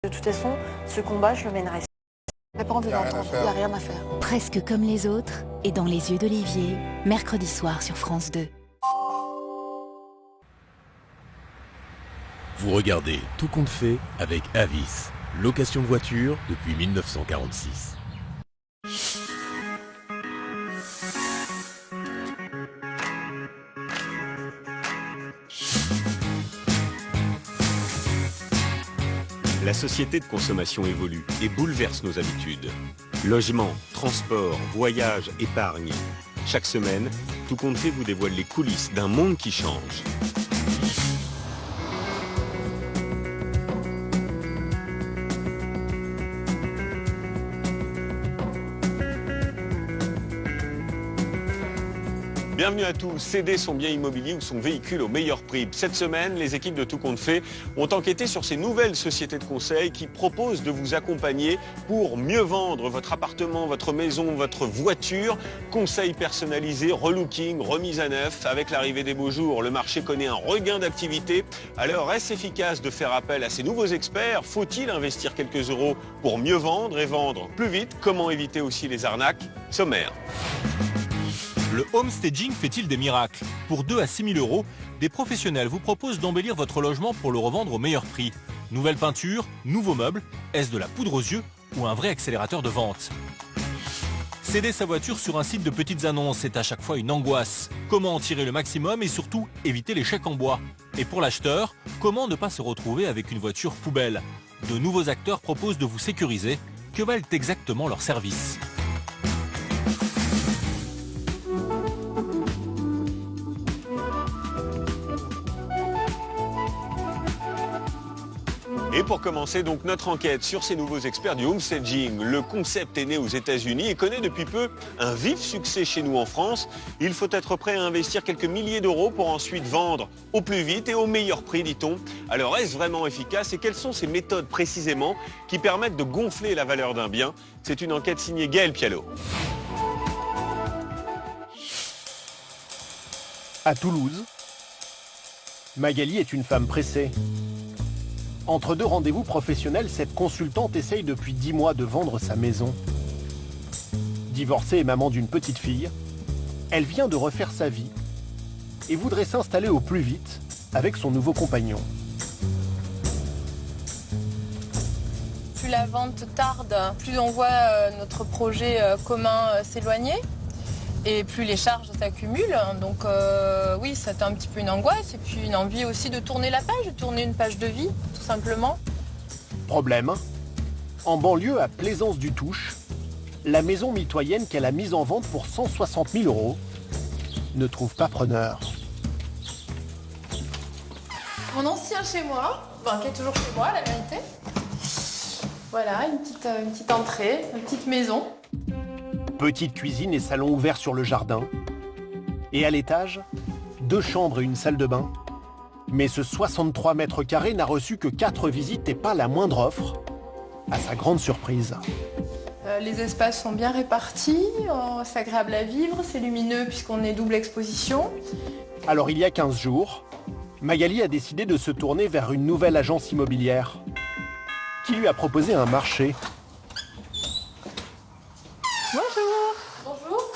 De toute façon, ce combat, je le mènerai. J'ai pas envie d'entendre, il n'y a rien à faire. Presque comme les autres et dans les yeux d'Olivier, mercredi soir sur France 2. Vous regardez Tout compte fait avec Avis, location de voiture depuis 1946. La société de consommation évolue et bouleverse nos habitudes. Logement, transport, voyage, épargne. Chaque semaine, Tout compte fait vous dévoile les coulisses d'un monde qui change. Bienvenue à tous. Céder son bien immobilier ou son véhicule au meilleur prix. Cette semaine, les équipes de Tout compte fait ont enquêté sur ces nouvelles sociétés de conseil qui proposent de vous accompagner pour mieux vendre votre appartement, votre maison, votre voiture. Conseils personnalisés, relooking, remise à neuf. Avec l'arrivée des beaux jours, le marché connaît un regain d'activité. Alors, est-ce efficace de faire appel à ces nouveaux experts? Faut-il investir quelques euros pour mieux vendre et vendre plus vite? Comment éviter aussi les arnaques? Sommaire. Le homestaging fait-il des miracles? Pour 2 à 6 000 euros, des professionnels vous proposent d'embellir votre logement pour le revendre au meilleur prix. Nouvelle peinture, nouveaux meubles, est-ce de la poudre aux yeux ou un vrai accélérateur de vente? Céder sa voiture sur un site de petites annonces est à chaque fois une angoisse. Comment en tirer le maximum et surtout éviter les chèques en bois? Et pour l'acheteur, comment ne pas se retrouver avec une voiture poubelle? De nouveaux acteurs proposent de vous sécuriser. Que valent exactement leurs services? Et pour commencer donc notre enquête sur ces nouveaux experts du homestaging. Le concept est né aux États-Unis et connaît depuis peu un vif succès chez nous en France. Il faut être prêt à investir quelques milliers d'euros pour ensuite vendre au plus vite et au meilleur prix, dit-on. Alors est-ce vraiment efficace et quelles sont ces méthodes précisément qui permettent de gonfler la valeur d'un bien? C'est une enquête signée Gaël Pialot. À Toulouse, Magali est une femme pressée. Entre deux rendez-vous professionnels, cette consultante essaye depuis 10 mois de vendre sa maison. Divorcée et maman d'une petite fille, elle vient de refaire sa vie et voudrait s'installer au plus vite avec son nouveau compagnon. Plus la vente tarde, plus on voit notre projet commun s'éloigner. Et plus les charges s'accumulent, donc oui, c'est un petit peu une angoisse et puis une envie aussi de tourner la page, de tourner une page de vie, tout simplement. Problème, en banlieue à Plaisance-du-Touche, la maison mitoyenne qu'elle a mise en vente pour 160 000 euros ne trouve pas preneur. Mon ancien chez moi, qui est toujours chez moi, la vérité. Voilà, une petite entrée, une petite maison. Petite cuisine et salon ouverts sur le jardin. Et à l'étage, 2 chambres et une salle de bain. Mais ce 63 mètres carrés n'a reçu que 4 visites et pas la moindre offre, à sa grande surprise. Les espaces sont bien répartis, c'est agréable à vivre, c'est lumineux puisqu'on est double exposition. Alors il y a 15 jours, Magali a décidé de se tourner vers une nouvelle agence immobilière qui lui a proposé un marché. Bonjour,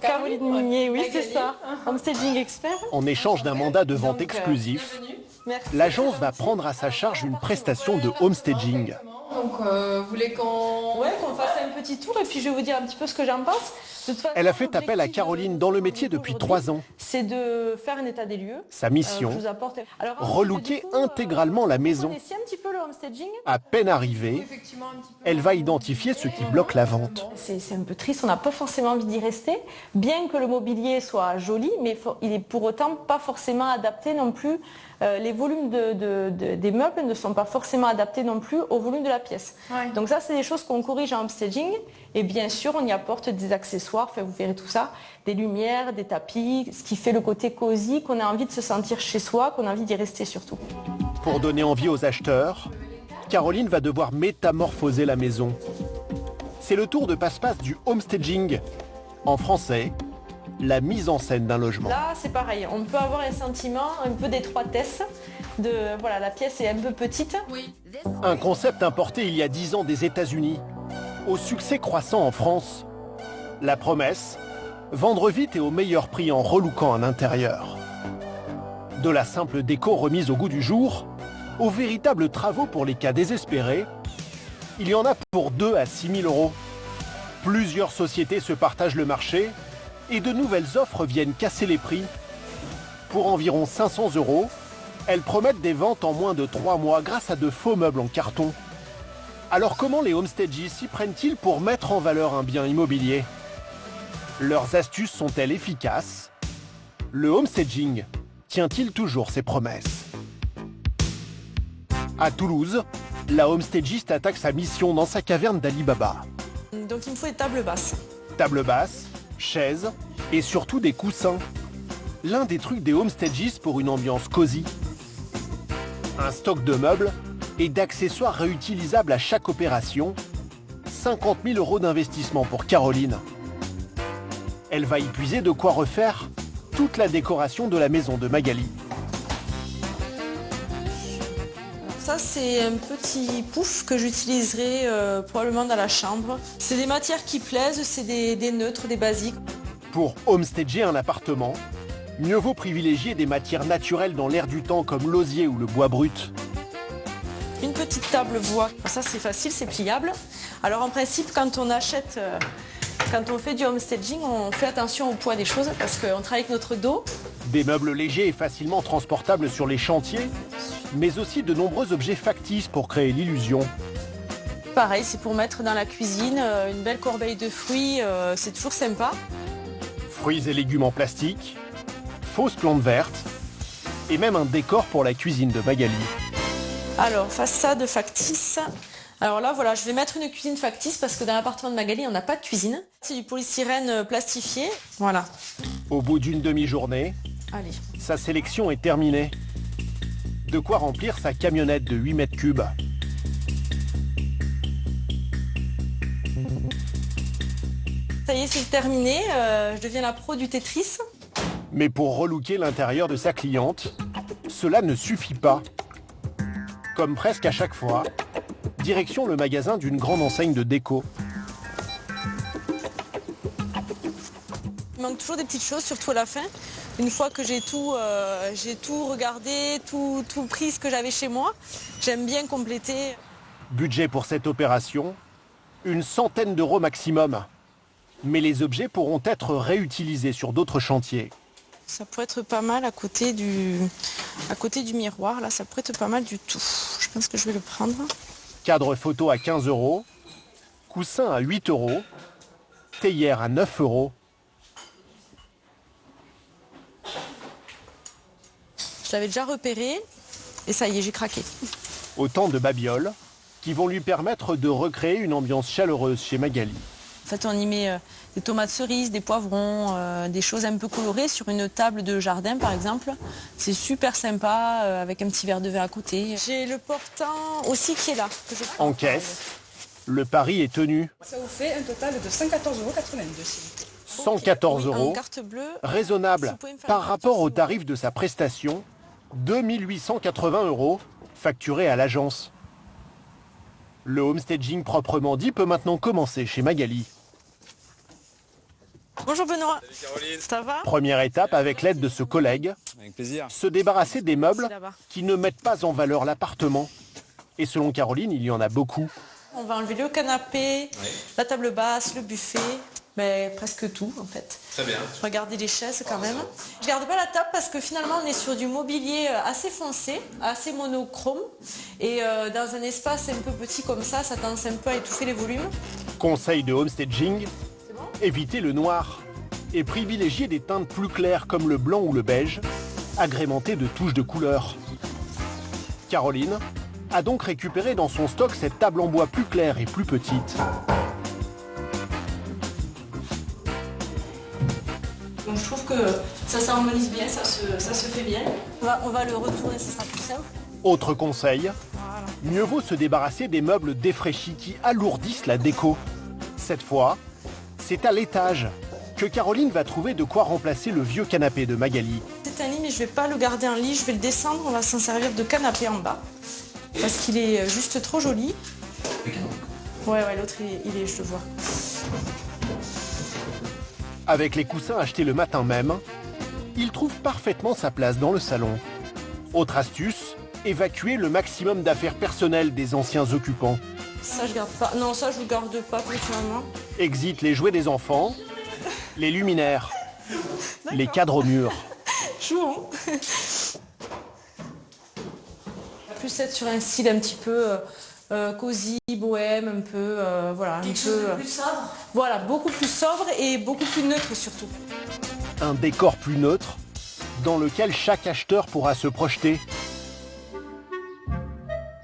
Caroline Minier, oui, c'est ça. Homestaging expert. En échange d'un mandat de vente exclusif, bienvenue. Merci. l'agence va prendre à sa charge une prestation de homestaging. Donc, vous voulez qu'on fasse un petit tour et puis je vais vous dire un petit peu ce que j'en pense. De toute façon, Elle a fait appel à Caroline dans le métier depuis 3 ans. C'est de faire un état des lieux. Sa mission, Je vous apporte. Alors, relooker du coup, intégralement la vous maison. connaissiez un petit peu le homestaging. À peine arrivée, effectivement un petit peu... elle va identifier ce qui bloque la vente. C'est un peu triste, on n'a pas forcément envie d'y rester, bien que le mobilier soit joli, mais il est pour autant pas forcément adapté non plus. Les volumes des meubles ne sont pas forcément adaptés non plus au volume de la pièce. Ouais. Donc ça, c'est des choses qu'on corrige en homestaging. Et bien sûr, on y apporte des accessoires, vous verrez tout ça, des lumières, des tapis, ce qui fait le côté cosy, qu'on a envie de se sentir chez soi, qu'on a envie d'y rester surtout. Pour donner envie aux acheteurs, Caroline va devoir métamorphoser la maison. C'est le tour de passe-passe du homestaging. En français, la mise en scène d'un logement. Là, c'est pareil. On peut avoir un sentiment un peu d'étroitesse. Voilà, la pièce est un peu petite. Un concept importé il y a 10 ans des États-Unis, au succès croissant en France. La promesse, vendre vite et au meilleur prix en relookant un intérieur. De la simple déco remise au goût du jour, aux véritables travaux pour les cas désespérés, il y en a pour 2 à 6 000 euros. Plusieurs sociétés se partagent le marché et de nouvelles offres viennent casser les prix. Pour environ 500 euros, elles promettent des ventes en moins de 3 mois grâce à de faux meubles en carton. Alors comment les homestages s'y prennent-ils pour mettre en valeur un bien immobilier? Leurs astuces sont-elles efficaces? Le homestaging tient-il toujours ses promesses? À Toulouse, la homestagiste attaque sa mission dans sa caverne d'Ali Baba. Donc il me faut des tables basses. Tables basses, chaises et surtout des coussins. L'un des trucs des homestages pour une ambiance cosy. Un stock de meubles et d'accessoires réutilisables à chaque opération. 50 000 euros d'investissement pour Caroline. Elle va y puiser de quoi refaire toute la décoration de la maison de Magali. Ça, c'est un petit pouf que j'utiliserai probablement dans la chambre. C'est des matières qui plaisent, c'est des neutres, des basiques. Pour homestager un appartement, mieux vaut privilégier des matières naturelles dans l'air du temps comme l'osier ou le bois brut. Une petite table bois, ça c'est facile, c'est pliable. Alors en principe, quand on achète, quand on fait du homestaging, on fait attention au poids des choses parce qu'on travaille avec notre dos. Des meubles légers et facilement transportables sur les chantiers, mais aussi de nombreux objets factices pour créer l'illusion. Pareil, c'est pour mettre dans la cuisine une belle corbeille de fruits, c'est toujours sympa. Fruits et légumes en plastique, fausses plantes vertes et même un décor pour la cuisine de Magali. Alors, façade factice. Alors là, voilà, je vais mettre une cuisine factice parce que dans l'appartement de Magali, on n'a pas de cuisine. C'est du polystyrène plastifié. Voilà. Au bout d'une demi-journée, Allez. sa sélection est terminée. De quoi remplir sa camionnette de 8 mètres cubes. Ça y est, c'est terminé. Je deviens la pro du Tetris. Mais pour relooker l'intérieur de sa cliente, cela ne suffit pas. Comme presque à chaque fois, direction le magasin d'une grande enseigne de déco. Il manque toujours des petites choses, surtout à la fin. Une fois que j'ai tout regardé, tout pris ce que j'avais chez moi, j'aime bien compléter. Budget pour cette opération, une centaine d'euros maximum. Mais les objets pourront être réutilisés sur d'autres chantiers. Ça pourrait être pas mal à côté du miroir, là, ça pourrait être pas mal du tout. Je pense que je vais le prendre. Cadre photo à 15 euros, coussin à 8 euros, théière à 9 euros. Je l'avais déjà repéré et ça y est, j'ai craqué. Autant de babioles qui vont lui permettre de recréer une ambiance chaleureuse chez Magali. En fait, on y met des tomates cerises, des poivrons, des choses un peu colorées sur une table de jardin, par exemple. C'est super sympa, avec un petit verre de vin à côté. J'ai le portant aussi qui est là. Que je prends. En caisse, le pari est tenu. Ça vous fait un total de 114,82 €. 114 Oui, euros, en carte bleue. raisonnable Si vous pouvez me faire par une rapport au carte, tarif de sa prestation, 2880 euros facturés à l'agence. Le homestaging proprement dit peut maintenant commencer chez Magali. Bonjour Benoît. Salut Caroline. Ça va? Première étape avec l'aide de ce collègue, Avec plaisir. se débarrasser des meubles C'est là-bas. qui ne mettent pas en valeur l'appartement. Et selon Caroline, il y en a beaucoup. On va enlever le canapé, la table basse, le buffet, mais presque tout en fait. Très bien. Regardez les chaises quand même. Je garde pas la table parce que finalement on est sur du mobilier assez foncé, assez monochrome. Et dans un espace un peu petit comme ça, ça tendance un peu à étouffer les volumes. Conseil de homestaging, C'est bon? évitez le noir et privilégiez des teintes plus claires comme le blanc ou le beige, agrémentées de touches de couleur. Caroline a donc récupéré dans son stock cette table en bois plus claire et plus petite. Donc je trouve que ça s'harmonise bien, ça se fait bien. On va le retourner, ce sera plus simple. Autre conseil, Voilà. mieux vaut se débarrasser des meubles défraîchis qui alourdissent la déco. Cette fois, c'est à l'étage que Caroline va trouver de quoi remplacer le vieux canapé de Magali. C'est un lit mais je vais pas le garder en lit, je vais le descendre, on va s'en servir de canapé en bas. Parce qu'il est juste trop joli. Ouais, l'autre il est, je le vois. Avec les coussins achetés le matin même, il trouve parfaitement sa place dans le salon. Autre astuce, évacuer le maximum d'affaires personnelles des anciens occupants. Ça je garde pas. Non, ça je le garde pas personnellement. Exit les jouets des enfants, les luminaires, les cadres au mur. Chouan. Plus être sur un style un petit peu cosy, bohème, un peu voilà, quelque chose de plus sobre. Voilà, beaucoup plus sobre et beaucoup plus neutre surtout. Un décor plus neutre dans lequel chaque acheteur pourra se projeter.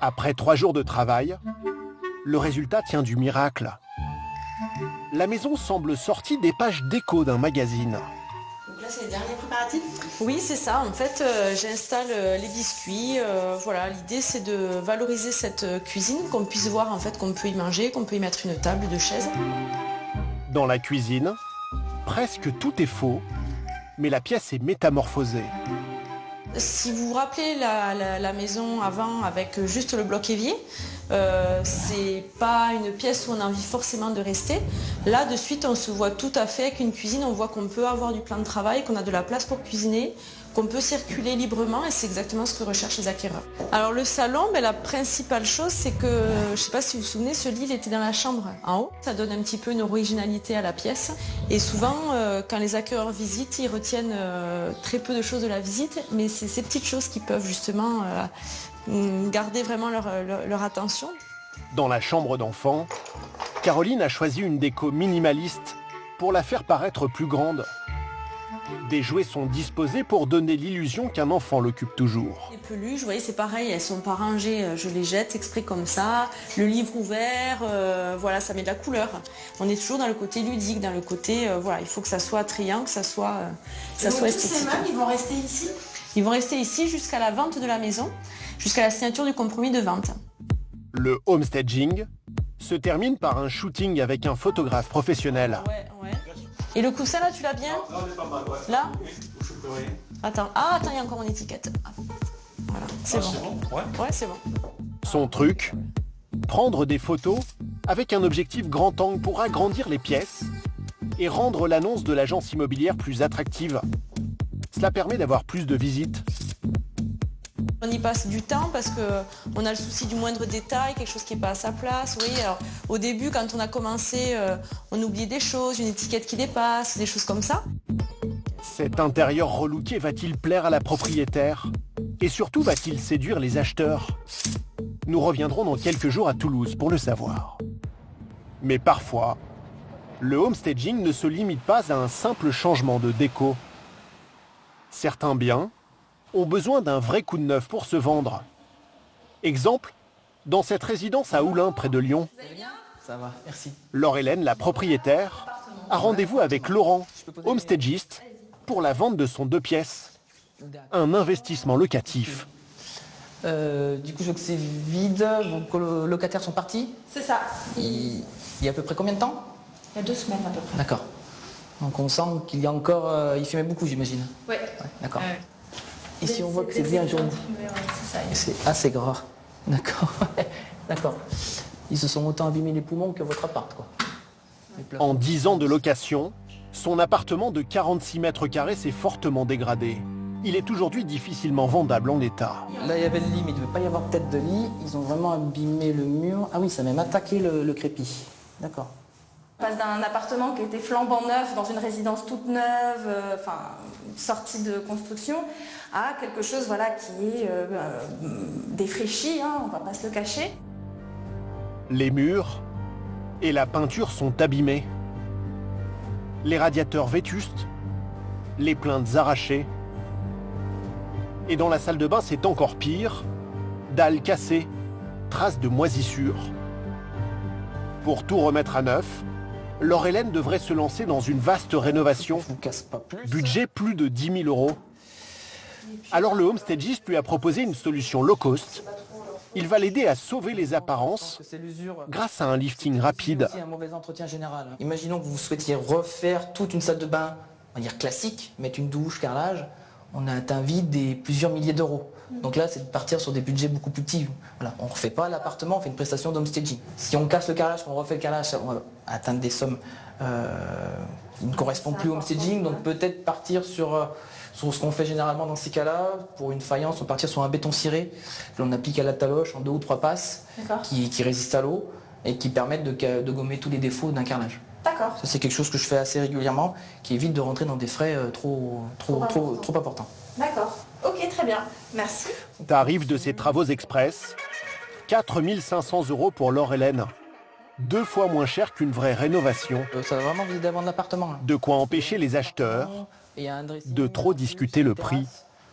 Après 3 jours de travail, le résultat tient du miracle. La maison semble sortie des pages déco d'un magazine. Donc là, c'est les derniers préparatifs? Oui, c'est ça. En fait, j'installe les biscuits. Voilà, l'idée, c'est de valoriser cette cuisine, qu'on puisse voir en fait qu'on peut y manger, qu'on peut y mettre une table, 2 chaises. Dans la cuisine, presque tout est faux, mais la pièce est métamorphosée. Si vous vous rappelez la maison avant avec juste le bloc évier, c'est pas une pièce où on a envie forcément de rester. Là, de suite, on se voit tout à fait avec une cuisine. On voit qu'on peut avoir du plan de travail, qu'on a de la place pour cuisiner, qu'on peut circuler librement et c'est exactement ce que recherchent les acquéreurs. Alors le salon, la principale chose, c'est que, je sais pas si vous vous souvenez, ce lit il était dans la chambre en haut. Ça donne un petit peu une originalité à la pièce. Et souvent, quand les acquéreurs visitent, ils retiennent très peu de choses de la visite, mais c'est ces petites choses qui peuvent justement garder vraiment leur attention. Dans la chambre d'enfant, Caroline a choisi une déco minimaliste pour la faire paraître plus grande. Des jouets sont disposés pour donner l'illusion qu'un enfant l'occupe toujours. Les peluches, vous voyez, c'est pareil, elles sont pas rangées, je les jette exprès comme ça. Le livre ouvert, voilà, ça met de la couleur. On est toujours dans le côté ludique, dans le côté, voilà, il faut que ça soit attrayant, que ça soit esthétique. Ces meubles, ils vont rester ici? Ils vont rester ici jusqu'à la vente de la maison, jusqu'à la signature du compromis de vente. Le homestaging se termine par un shooting avec un photographe professionnel. Ouais. Et le coussin là, tu l'as bien? Là, on est pas mal, ouais. Là? Oui. Attends, il y a encore mon étiquette. Voilà, c'est bon. C'est bon, ouais. Ouais, c'est bon. Son truc, prendre des photos avec un objectif grand angle pour agrandir les pièces et rendre l'annonce de l'agence immobilière plus attractive. Cela permet d'avoir plus de visites. On y passe du temps parce qu'on a le souci du moindre détail, quelque chose qui n'est pas à sa place. Oui, alors au début, quand on a commencé, on oubliait des choses, une étiquette qui dépasse, des choses comme ça. Cet intérieur relooké va-t-il plaire à la propriétaire? Et surtout, va-t-il séduire les acheteurs? Nous reviendrons dans quelques jours à Toulouse pour le savoir. Mais parfois, le homestaging ne se limite pas à un simple changement de déco. Certains biens ont besoin d'un vrai coup de neuf pour se vendre. Exemple, dans cette résidence à Oulin, près de Lyon. Ça va, merci. Laure-Hélène, la propriétaire, a rendez-vous avec Laurent, homestagiste, pour la vente de son 2 pièces. Un investissement locatif. Du coup, je vois que c'est vide, vos locataires sont partis. C'est ça. Il y a à peu près combien de temps? Il y a 2 semaines à peu près. D'accord. Donc on sent qu'il y a encore... il fumait beaucoup, j'imagine. Ouais. D'accord. Ici, on voit que c'est bien jaune. C'est assez gras. D'accord. D'accord. Ils se sont autant abîmés les poumons que votre appart, quoi. En 10 ans de location, son appartement de 46 mètres carrés s'est fortement dégradé. Il est aujourd'hui difficilement vendable en l'état. Là, il y avait le lit, mais il ne devait pas y avoir peut-être de lit. Ils ont vraiment abîmé le mur. Ah oui, ça a même attaqué le crépi. D'accord. On passe d'un appartement qui était flambant neuf, dans une résidence toute neuve, sortie de construction, à quelque chose voilà, qui est défraîchi, hein, on ne va pas se le cacher. Les murs et la peinture sont abîmés. Les radiateurs vétustes, les plaintes arrachées. Et dans la salle de bain, c'est encore pire. Dalles cassées, traces de moisissure. Pour tout remettre à neuf, Laure-Hélène devrait se lancer dans une vaste rénovation. Je vous casse pas plus. Budget plus de 10 000 €. Alors le homestagiste lui a proposé une solution low cost. Il va l'aider à sauver les apparences grâce à un lifting rapide. C'est un mauvais entretien général. Imaginons que vous souhaitiez refaire toute une salle de bain, on va dire classique, mettre une douche, carrelage. on a atteint vite des plusieurs milliers d'euros. Donc là, c'est de partir sur des budgets beaucoup plus petits. Voilà. On ne refait pas l'appartement, on fait une prestation d'homestaging. Si on casse le carrelage, qu'on refait le carrelage, on va atteindre des sommes qui ne correspondent plus au homestaging. Donc peut-être partir sur ce qu'on fait généralement dans ces cas-là. Pour une faïence, on partir sur un béton ciré que l'on applique à la taloche en 2 ou 3 passes qui résistent à l'eau et qui permettent de gommer tous les défauts d'un carrelage. D'accord. Ça, c'est quelque chose que je fais assez régulièrement, qui évite de rentrer dans des frais trop importants. D'accord. Ok, très bien. Merci. Tarif de ces travaux express, 4 500 € pour Laure-Hélène. 2 fois moins cher qu'une vraie rénovation. Ça va vraiment viser d'avant l'appartement. De quoi empêcher les acheteurs de trop discuter le prix.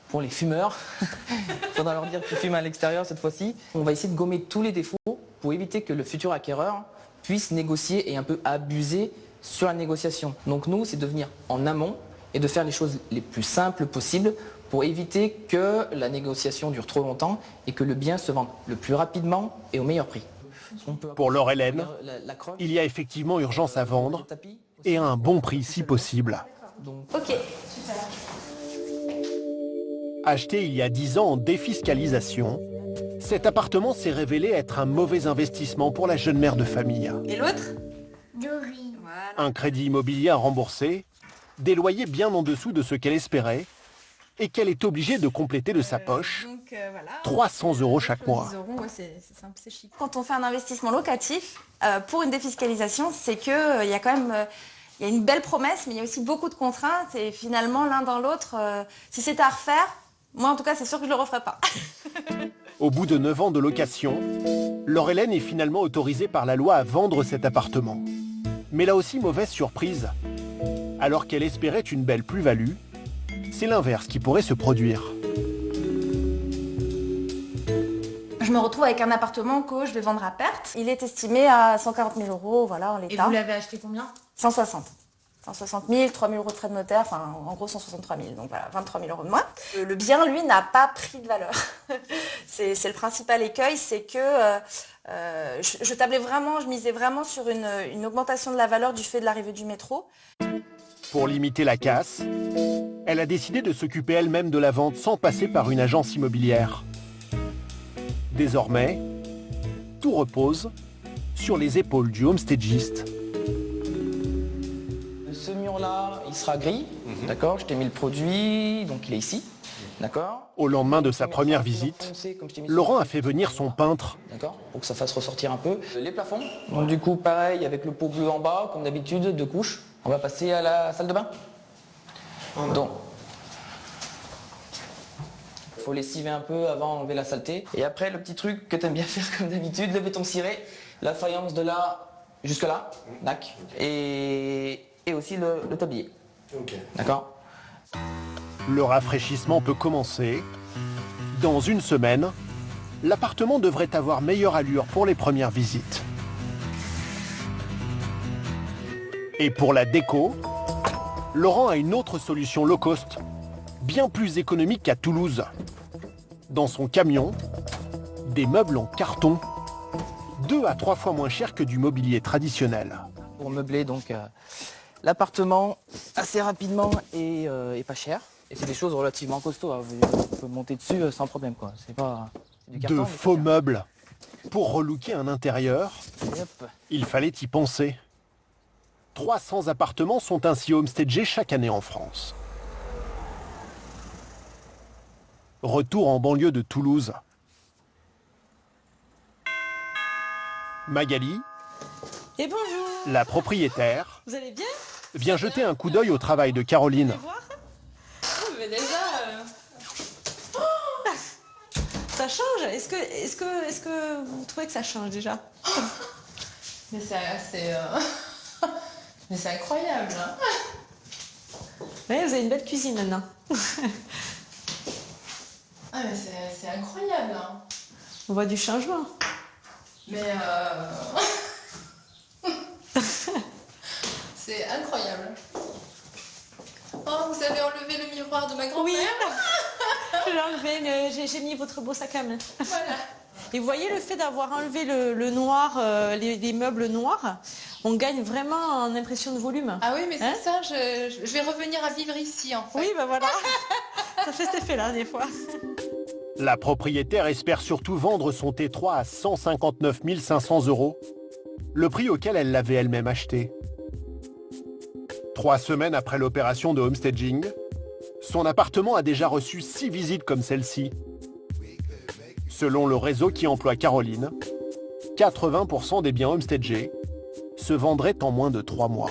Pour les fumeurs, il faudra leur dire qu'ils fument à l'extérieur cette fois-ci. On va essayer de gommer tous les défauts pour éviter que le futur acquéreur puisse négocier et un peu abuser sur la négociation. Donc nous, c'est de venir en amont et de faire les choses les plus simples possibles pour éviter que la négociation dure trop longtemps et que le bien se vende le plus rapidement et au meilleur prix. Pour Laure-Hélène, il y a effectivement urgence à vendre et à un bon prix si possible. Ok, super. Acheté il y a 10 ans en défiscalisation, cet appartement s'est révélé être un mauvais investissement pour la jeune mère de famille. Et l'autre? Un crédit immobilier à rembourser, des loyers bien en dessous de ce qu'elle espérait et qu'elle est obligée de compléter de sa poche, 300 € chaque mois. C'est chic. Quand on fait un investissement locatif, pour une défiscalisation, c'est qu'il y a quand même il y a une belle promesse, mais il y a aussi beaucoup de contraintes. Et finalement, l'un dans l'autre, si c'était à refaire, moi en tout cas, c'est sûr que je ne le referais pas. Au bout de 9 ans de location, Laure-Hélène est finalement autorisée par la loi à vendre cet appartement. Mais là aussi, mauvaise surprise. Alors qu'elle espérait une belle plus-value, c'est l'inverse qui pourrait se produire. Je me retrouve avec un appartement que je vais vendre à perte. Il est estimé à 140 000 €, voilà, en l'état. Et vous l'avez acheté combien? 160. 160 000, 3 000 € de frais de notaire, enfin en gros 163 000, donc voilà, 23 000 € de moins. Le bien, lui, n'a pas pris de valeur. C'est le principal écueil, c'est que je tablais vraiment, je misais vraiment sur une augmentation de la valeur du fait de l'arrivée du métro. Pour limiter la casse, elle a décidé de s'occuper elle-même de la vente sans passer par une agence immobilière. Désormais, tout repose sur les épaules du homestagiste. Ce mur-là, il sera gris, d'accord? Je t'ai mis le produit, donc il est ici, d'accord? Au lendemain de sa première visite, Laurent a fait venir son peintre. D'accord, pour que ça fasse ressortir un peu. Les plafonds, donc du coup, pareil, avec le pot bleu en bas, comme d'habitude, 2 couches. On va passer à la salle de bain. Donc, il faut lessiver un peu avant d'enlever la saleté. Et après, le petit truc que tu aimes bien faire comme d'habitude, le béton ciré, la faïence de là jusque là, dac, et aussi le tablier. D'accord. Le rafraîchissement peut commencer. Dans une semaine, l'appartement devrait avoir meilleure allure pour les premières visites. Et pour la déco, Laurent a une autre solution low cost, bien plus économique qu'à Toulouse. Dans son camion, des meubles en carton, 2 à 3 fois moins cher que du mobilier traditionnel. Pour meubler donc l'appartement assez rapidement et pas cher. Et c'est des choses relativement costauds, hein. Vous pouvez monter dessus sans problème, quoi. C'est du carton, de faux meubles. Pour relooker un intérieur, il fallait y penser. 300 appartements sont ainsi homestagés chaque année en France. Retour en banlieue de Toulouse. Magali, Et bonjour. la propriétaire, Vous allez bien? vient jeter un coup d'œil au travail de Caroline. Mais déjà, ça change. Est-ce que vous trouvez que ça change déjà? Mais mais c'est incroyable. Hein. Oui, vous avez une belle cuisine maintenant. Ah mais c'est incroyable. Hein. On voit du changement. Mais c'est incroyable. Oh, vous avez enlevé le miroir de ma grand-mère? Oui. J'ai enlevé, j'ai mis votre beau sac à main. Voilà. Et vous voyez, le fait d'avoir enlevé le noir, les meubles noirs, on gagne vraiment en impression de volume. Ah oui, mais c'est ça, je vais revenir à vivre ici en fait. Oui, ben voilà. Ça fait cet effet-là, des fois. La propriétaire espère surtout vendre son T3 à 159 500 €, le prix auquel elle l'avait elle-même acheté. 3 semaines après l'opération de homestaging, son appartement a déjà reçu 6 visites comme celle-ci. Selon le réseau qui emploie Caroline, 80% des biens homestagés se vendraient en moins de 3 mois.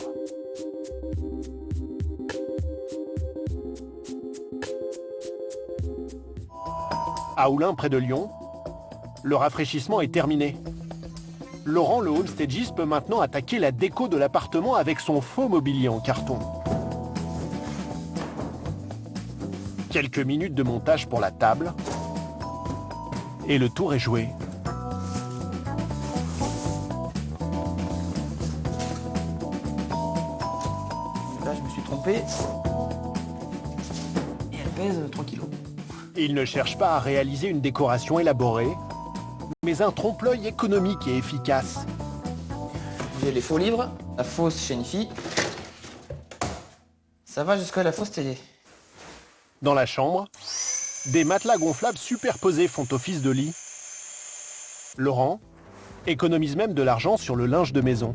À Oulin, près de Lyon, le rafraîchissement est terminé. Laurent, le homestagiste, peut maintenant attaquer la déco de l'appartement avec son faux mobilier en carton. Quelques minutes de montage pour la table et le tour est joué. Là, je me suis trompé. Et elle pèse 3 kilos. Il ne cherche pas à réaliser une décoration élaborée, mais un trompe-l'œil économique et efficace. J'ai les faux livres, la fausse chez une fille. Ça va jusqu'à la fausse télé. Dans la chambre, des matelas gonflables superposés font office de lit. Laurent économise même de l'argent sur le linge de maison.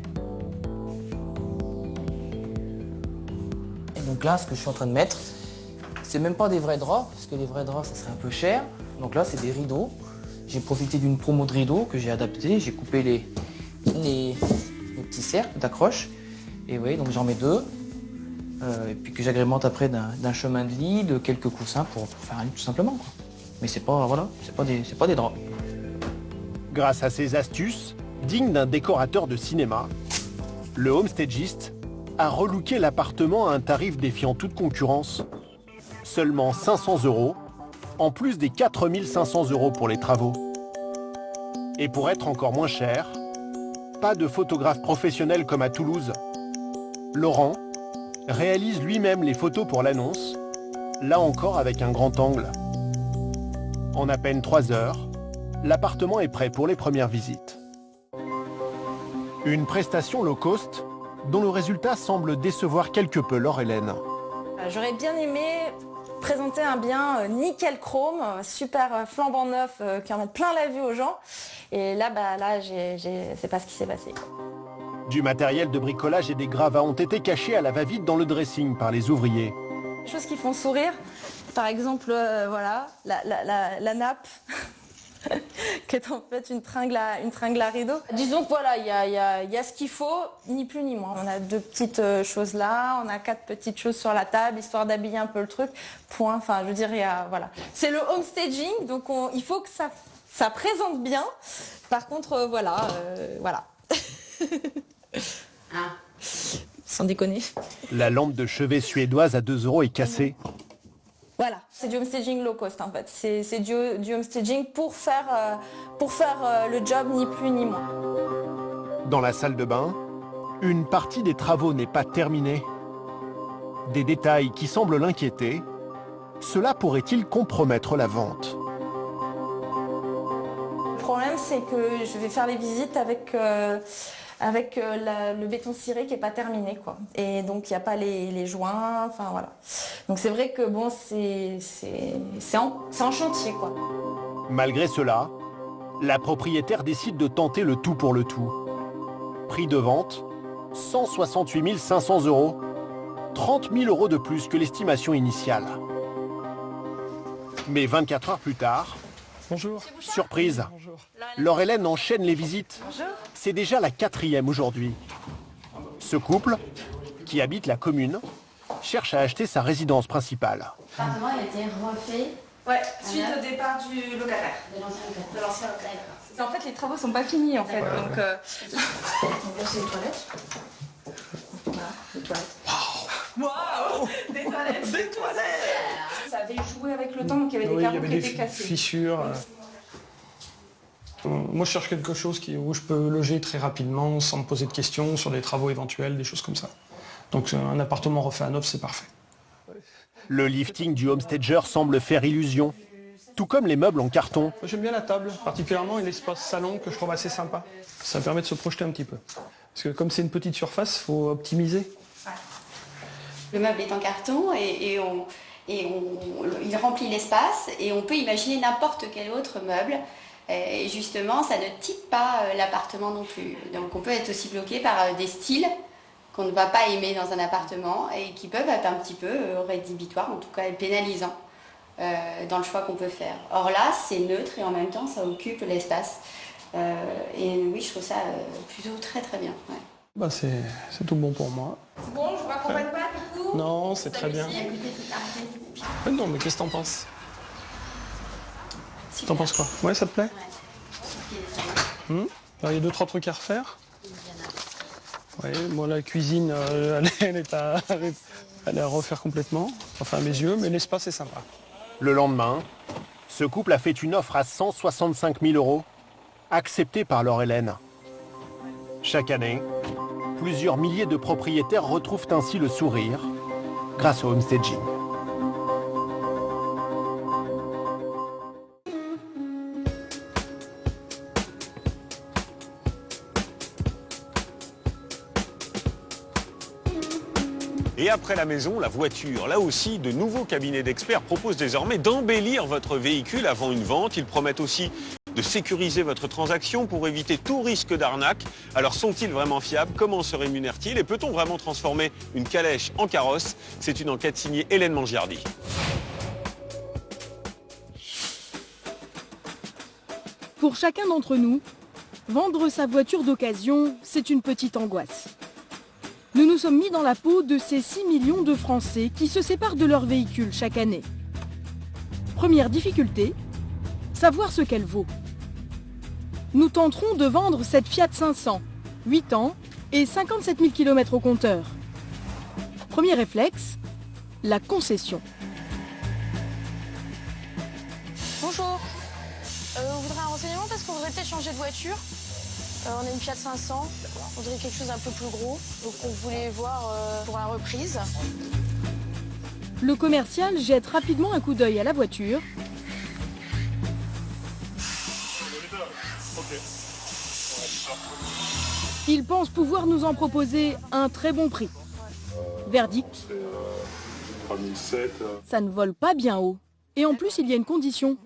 Et donc là, ce que je suis en train de mettre, c'est même pas des vrais draps, parce que les vrais draps, ça serait un peu cher. Donc là, c'est des rideaux. J'ai profité d'une promo de rideaux que j'ai adapté. J'ai coupé les petits cercles d'accroche. Et oui, donc j'en mets 2. Et puis que j'agrémente après d'un chemin de lit, de quelques coussins pour faire un lit tout simplement, quoi. Mais c'est pas, voilà, c'est pas des draps. Grâce à ces astuces, dignes d'un décorateur de cinéma, le homestagiste a relooké l'appartement à un tarif défiant toute concurrence. Seulement 500 €, en plus des 4 500 € pour les travaux. Et pour être encore moins cher, pas de photographe professionnel comme à Toulouse. Laurent réalise lui-même les photos pour l'annonce, là encore avec un grand angle. En à peine 3 heures, l'appartement est prêt pour les premières visites. Une prestation low cost dont le résultat semble décevoir quelque peu Laure-Hélène. J'aurais bien aimé présenter un bien nickel chrome, super flambant neuf, qui en met plein la vue aux gens. Et là, c'est pas ce qui s'est passé. Du matériel de bricolage et des gravats ont été cachés à la va-vite dans le dressing par les ouvriers. Des choses qui font sourire, par exemple, voilà, la nappe, qui est en fait une tringle à rideau. Disons que voilà, il y a ce qu'il faut, ni plus ni moins. On a 2 petites choses là, on a 4 petites choses sur la table, histoire d'habiller un peu le truc. Point. Enfin, je veux dire, voilà. C'est le homestaging, donc il faut que ça présente bien. Par contre, voilà. Sans déconner. La lampe de chevet suédoise à 2 € est cassée. Voilà, c'est du homestaging low cost en fait. C'est du homestaging pour faire le job ni plus ni moins. Dans la salle de bain, une partie des travaux n'est pas terminée. Des détails qui semblent l'inquiéter. Cela pourrait-il compromettre la vente ? Le problème, c'est que je vais faire les visites avec le béton ciré qui n'est pas terminé, quoi. Et donc, il n'y a pas les joints, enfin voilà. Donc, c'est vrai que bon, c'est en chantier, quoi. Malgré cela, la propriétaire décide de tenter le tout pour le tout. Prix de vente, 168 500 €, 30 000 € de plus que l'estimation initiale. Mais 24 heures plus tard, bonjour. Surprise, Laure-Hélène enchaîne les visites. Bonjour. C'est déjà la 4e aujourd'hui. Ce couple, qui habite la commune, cherche à acheter sa résidence principale. L'appartement a été refait. Ouais, suite au départ du locataire. De l'ancien locataire. En fait, les travaux sont pas finis, en fait. Donc là, c'est les toilettes. Voilà, les toilettes. Waouh, des toilettes. Des toilettes. Ça avait joué avec le temps, donc il y avait des carreaux qui étaient cassés. Fissures. Moi, je cherche quelque chose où je peux loger très rapidement, sans me poser de questions sur des travaux éventuels, des choses comme ça. Donc, un appartement refait à neuf, c'est parfait. Le lifting du homestager semble faire illusion, tout comme les meubles en carton. J'aime bien la table, particulièrement et l'espace salon que je trouve assez sympa. Ça permet de se projeter un petit peu. Parce que comme c'est une petite surface, il faut optimiser. Le meuble est en carton et et il remplit l'espace et on peut imaginer n'importe quel autre meuble. Et justement, ça ne type pas l'appartement non plus. Donc on peut être aussi bloqué par des styles qu'on ne va pas aimer dans un appartement et qui peuvent être un petit peu rédhibitoires, en tout cas pénalisants dans le choix qu'on peut faire. Or là, c'est neutre et en même temps, ça occupe l'espace. Et oui, je trouve ça plutôt très très bien. Ouais. Bah c'est tout bon pour moi. Bon, je vous raccompagne pas du coup. Non, c'est très bien. Non, mais qu'est-ce que t'en penses? T'en penses quoi? Ouais, ça te plaît? Ouais. Alors, il y a 2-3 trucs à refaire. Ouais, moi la cuisine, elle est à refaire complètement, enfin à mes yeux, mais l'espace est sympa. Le lendemain, ce couple a fait une offre à 165 000 €, acceptée par Laure-Hélène. Chaque année, plusieurs milliers de propriétaires retrouvent ainsi le sourire grâce au homestaging. Et après la maison, la voiture. Là aussi, de nouveaux cabinets d'experts proposent désormais d'embellir votre véhicule avant une vente. Ils promettent aussi de sécuriser votre transaction pour éviter tout risque d'arnaque. Alors sont-ils vraiment fiables? Comment se rémunèrent-ils? Et peut-on vraiment transformer une calèche en carrosse? C'est une enquête signée Hélène Mangiardi. Pour chacun d'entre nous, vendre sa voiture d'occasion, c'est une petite angoisse. Nous nous sommes mis dans la peau de ces 6 millions de Français qui se séparent de leur véhicule chaque année. Première difficulté, savoir ce qu'elle vaut. Nous tenterons de vendre cette Fiat 500, 8 ans et 57 000 km au compteur. Premier réflexe, la concession. Bonjour, on voudrait un renseignement parce qu'on voudrait peut-être changer de voiture. On a une Fiat 500, on dirait quelque chose d'un peu plus gros, donc on voulait voir pour la reprise. Le commercial jette rapidement un coup d'œil à la voiture. Il pense pouvoir nous en proposer un très bon prix. Verdict, 3007. ça ne vole pas bien haut. Et en plus, il y a une condition.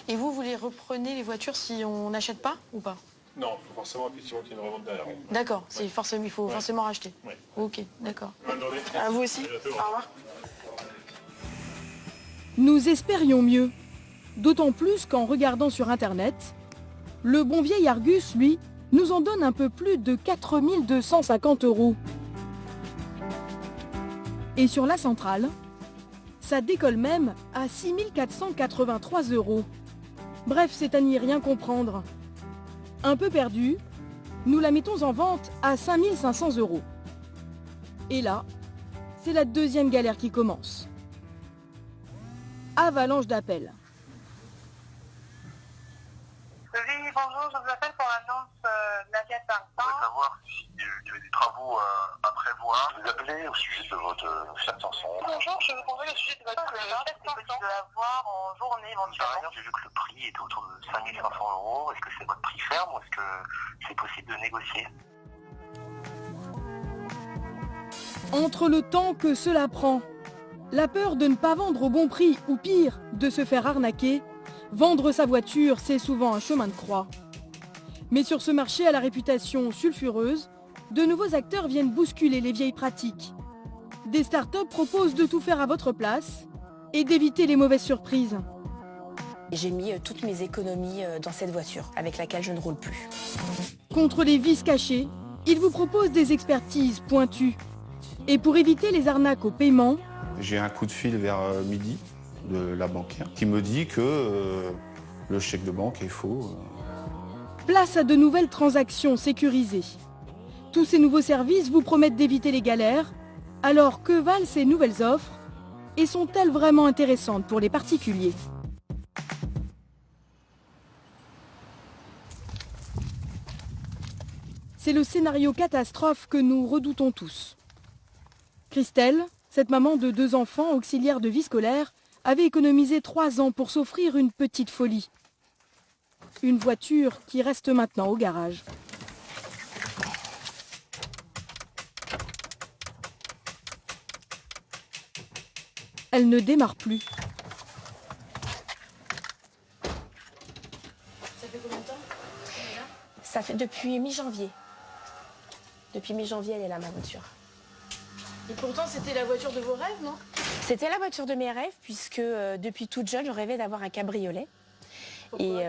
Et vous les reprenez les voitures si on n'achète pas ou pas? Non, il faut forcément effectivement qu'il y ait une revente derrière. D'accord, il faut forcément racheter. Ouais. Ok, d'accord. Bonne journée. À vous aussi. À bientôt. Au revoir. Nous espérions mieux. D'autant plus qu'en regardant sur Internet, le bon vieil Argus, lui, nous en donne un peu plus de 4 250 €. Et sur la centrale, ça décolle même à 6 483 €. Bref, c'est à n'y rien comprendre. Un peu perdu, nous la mettons en vente à 5 500 €. Et là, c'est la deuxième galère qui commence. Avalanche d'appels. Oui, bonjour, je vous appelle pour l'annonce de la Fiat 500. Je voulais savoir s'il y avait des travaux à prévoir. Je vous appelez au sujet de votre Fiat 500. Bonjour, je vous propose le sujet de votre Fiat 500. C'est possible de la voir en journée éventuellement. Par ailleurs, j'ai vu que le prix était autour de 5 500 €. Est-ce que c'est votre prix ferme ou est-ce que c'est possible de négocier? Entre le temps que cela prend, la peur de ne pas vendre au bon prix ou pire, de se faire arnaquer, vendre sa voiture, c'est souvent un chemin de croix. Mais sur ce marché à la réputation sulfureuse, de nouveaux acteurs viennent bousculer les vieilles pratiques. Des startups proposent de tout faire à votre place et d'éviter les mauvaises surprises. J'ai mis toutes mes économies dans cette voiture, avec laquelle je ne roule plus. Contre les vices cachés, ils vous proposent des expertises pointues. Et pour éviter les arnaques au paiement, j'ai un coup de fil vers midi de la banquière qui me dit que le chèque de banque est faux. Place à de nouvelles transactions sécurisées. Tous ces nouveaux services vous promettent d'éviter les galères. Alors que valent ces nouvelles offres et sont-elles vraiment intéressantes pour les particuliers ? C'est le scénario catastrophe que nous redoutons tous. Christelle, cette maman de 2 enfants auxiliaire de vie scolaire, avait économisé 3 ans pour s'offrir une petite folie. Une voiture qui reste maintenant au garage. elle ne démarre plus. Ça fait combien de temps? Ça fait depuis mi-janvier. Depuis mi-janvier, elle est là, ma voiture. Et pourtant, c'était la voiture de vos rêves, non? C'était la voiture de mes rêves, puisque depuis toute jeune, je rêvais d'avoir un cabriolet. Pourquoi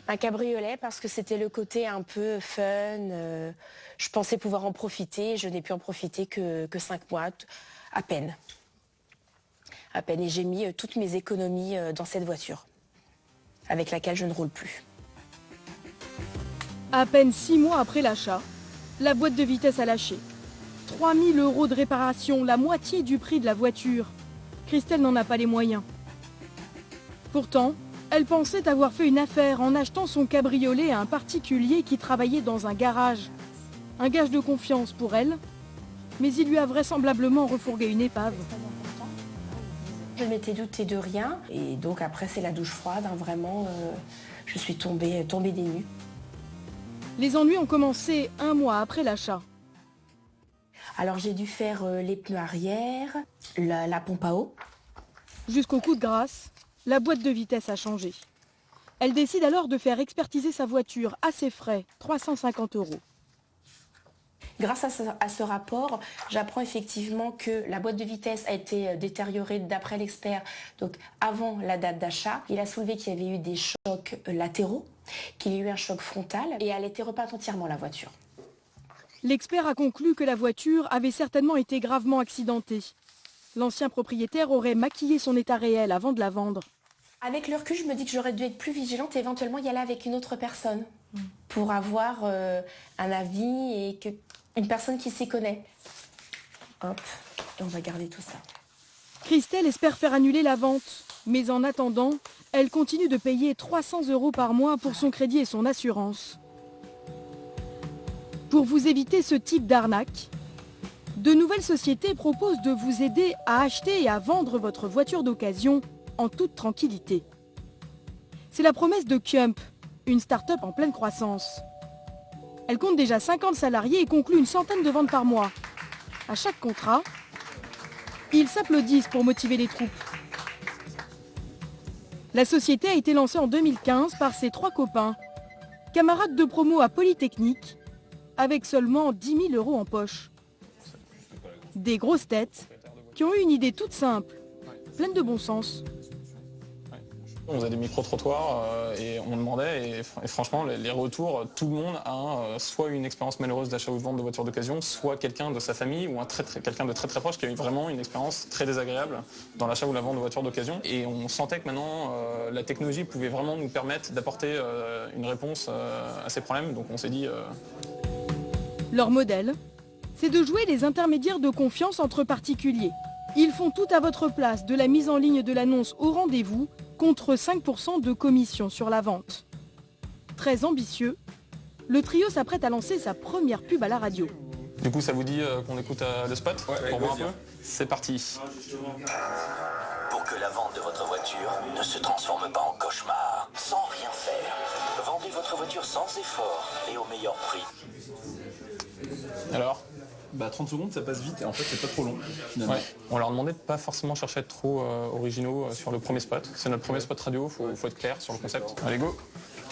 Un cabriolet parce que c'était le côté un peu fun. Je pensais pouvoir en profiter. Je n'ai pu en profiter que 5 mois, à peine. À peine. Et j'ai mis toutes mes économies dans cette voiture, avec laquelle je ne roule plus. À peine 6 mois après l'achat, la boîte de vitesse a lâché. 3 000 € de réparation, la moitié du prix de la voiture. Christelle n'en a pas les moyens. Pourtant, elle pensait avoir fait une affaire en achetant son cabriolet à un particulier qui travaillait dans un garage. Un gage de confiance pour elle, mais il lui a vraisemblablement refourgué une épave. Je m'étais doutée de rien, et donc après c'est la douche froide, hein, vraiment, je suis tombée des nues. Les ennuis ont commencé 1 mois après l'achat. Alors j'ai dû faire les pneus arrière, la pompe à eau. Jusqu'au coup de grâce, la boîte de vitesse a changé. Elle décide alors de faire expertiser sa voiture à ses frais, 350 €. Grâce à ce rapport, j'apprends effectivement que la boîte de vitesse a été détériorée d'après l'expert, donc avant la date d'achat. Il a soulevé qu'il y avait eu des chocs latéraux, qu'il y a eu un choc frontal et elle était repeinte entièrement, la voiture. L'expert a conclu que la voiture avait certainement été gravement accidentée. L'ancien propriétaire aurait maquillé son état réel avant de la vendre. Avec le recul, je me dis que j'aurais dû être plus vigilante et éventuellement y aller avec une autre personne pour avoir un avis et une personne qui s'y connaît. Hop, et on va garder tout ça. Christelle espère faire annuler la vente, mais en attendant, elle continue de payer 300 € par mois pour son crédit et son assurance. Pour vous éviter ce type d'arnaque, de nouvelles sociétés proposent de vous aider à acheter et à vendre votre voiture d'occasion en toute tranquillité. C'est la promesse de Kiump, une start-up en pleine croissance. Elle compte déjà 50 salariés et conclut une centaine de ventes par mois. À chaque contrat, ils s'applaudissent pour motiver les troupes. La société a été lancée en 2015 par ses 3 copains, camarades de promo à Polytechnique, avec seulement 10 000 € en poche. Des grosses têtes qui ont eu une idée toute simple, pleine de bon sens. On faisait des micro-trottoirs et on demandait, et franchement, les retours, tout le monde a soit une expérience malheureuse d'achat ou de vente de voiture d'occasion, soit quelqu'un de sa famille ou quelqu'un de très très proche qui a eu vraiment une expérience très désagréable dans l'achat ou la vente de voiture d'occasion. Et on sentait que maintenant, la technologie pouvait vraiment nous permettre d'apporter une réponse à ces problèmes. Donc on s'est dit... Leur modèle, c'est de jouer les intermédiaires de confiance entre particuliers. Ils font tout à votre place, de la mise en ligne de l'annonce au rendez-vous, contre 5% de commission sur la vente. Très ambitieux, le trio s'apprête à lancer sa première pub à la radio. Du coup, ça vous dit qu'on écoute le spot pour voir un peu ? C'est parti. Pour que la vente de votre voiture ne se transforme pas en cauchemar, sans rien faire, vendez votre voiture sans effort et au meilleur prix. Alors ? 30 secondes, ça passe vite et en fait, c'est pas trop long, finalement. Ouais. On leur demandait de pas forcément chercher à être trop originaux sur le premier spot. C'est notre premier spot radio, faut être clair sur le concept. Allez, go.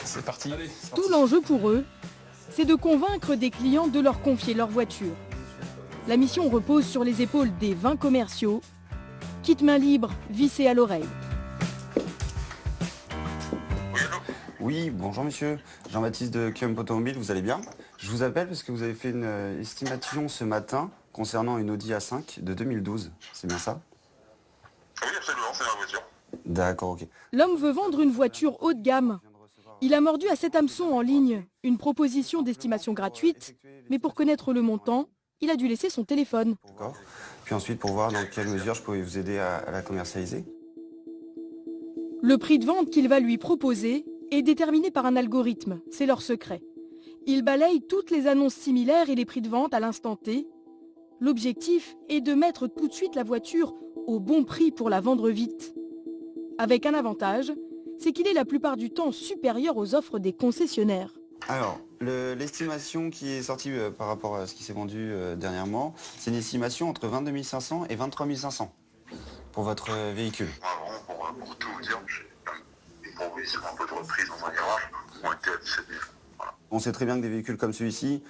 C'est parti. Tout l'enjeu pour eux, c'est de convaincre des clients de leur confier leur voiture. La mission repose sur les épaules des 20 commerciaux, kit main libre vissé à l'oreille. Oui, bonjour monsieur. Jean-Baptiste de Kiump Automobile, vous allez bien? Je vous appelle parce que vous avez fait une estimation ce matin concernant une Audi A5 de 2012. C'est bien ça? Oui, absolument, c'est ma voiture. D'accord, ok. L'homme veut vendre une voiture haut de gamme. Il a mordu à cet hameçon en ligne, une proposition d'estimation gratuite, mais pour connaître le montant, il a dû laisser son téléphone. D'accord. Puis ensuite, pour voir dans quelle mesure je pouvais vous aider à la commercialiser. Le prix de vente qu'il va lui proposer est déterminé par un algorithme, c'est leur secret. Il balaye toutes les annonces similaires et les prix de vente à l'instant T. L'objectif est de mettre tout de suite la voiture au bon prix pour la vendre vite. Avec un avantage, c'est qu'il est la plupart du temps supérieur aux offres des concessionnaires. Alors, l'estimation qui est sortie par rapport à ce qui s'est vendu dernièrement, c'est une estimation entre 22 500 et 23 500 pour votre véhicule. Pour tout vous dire, j'ai une proposition un peu de reprise dans un garage. On était à 17 000. Voilà. On sait très bien que des véhicules comme celui-ci,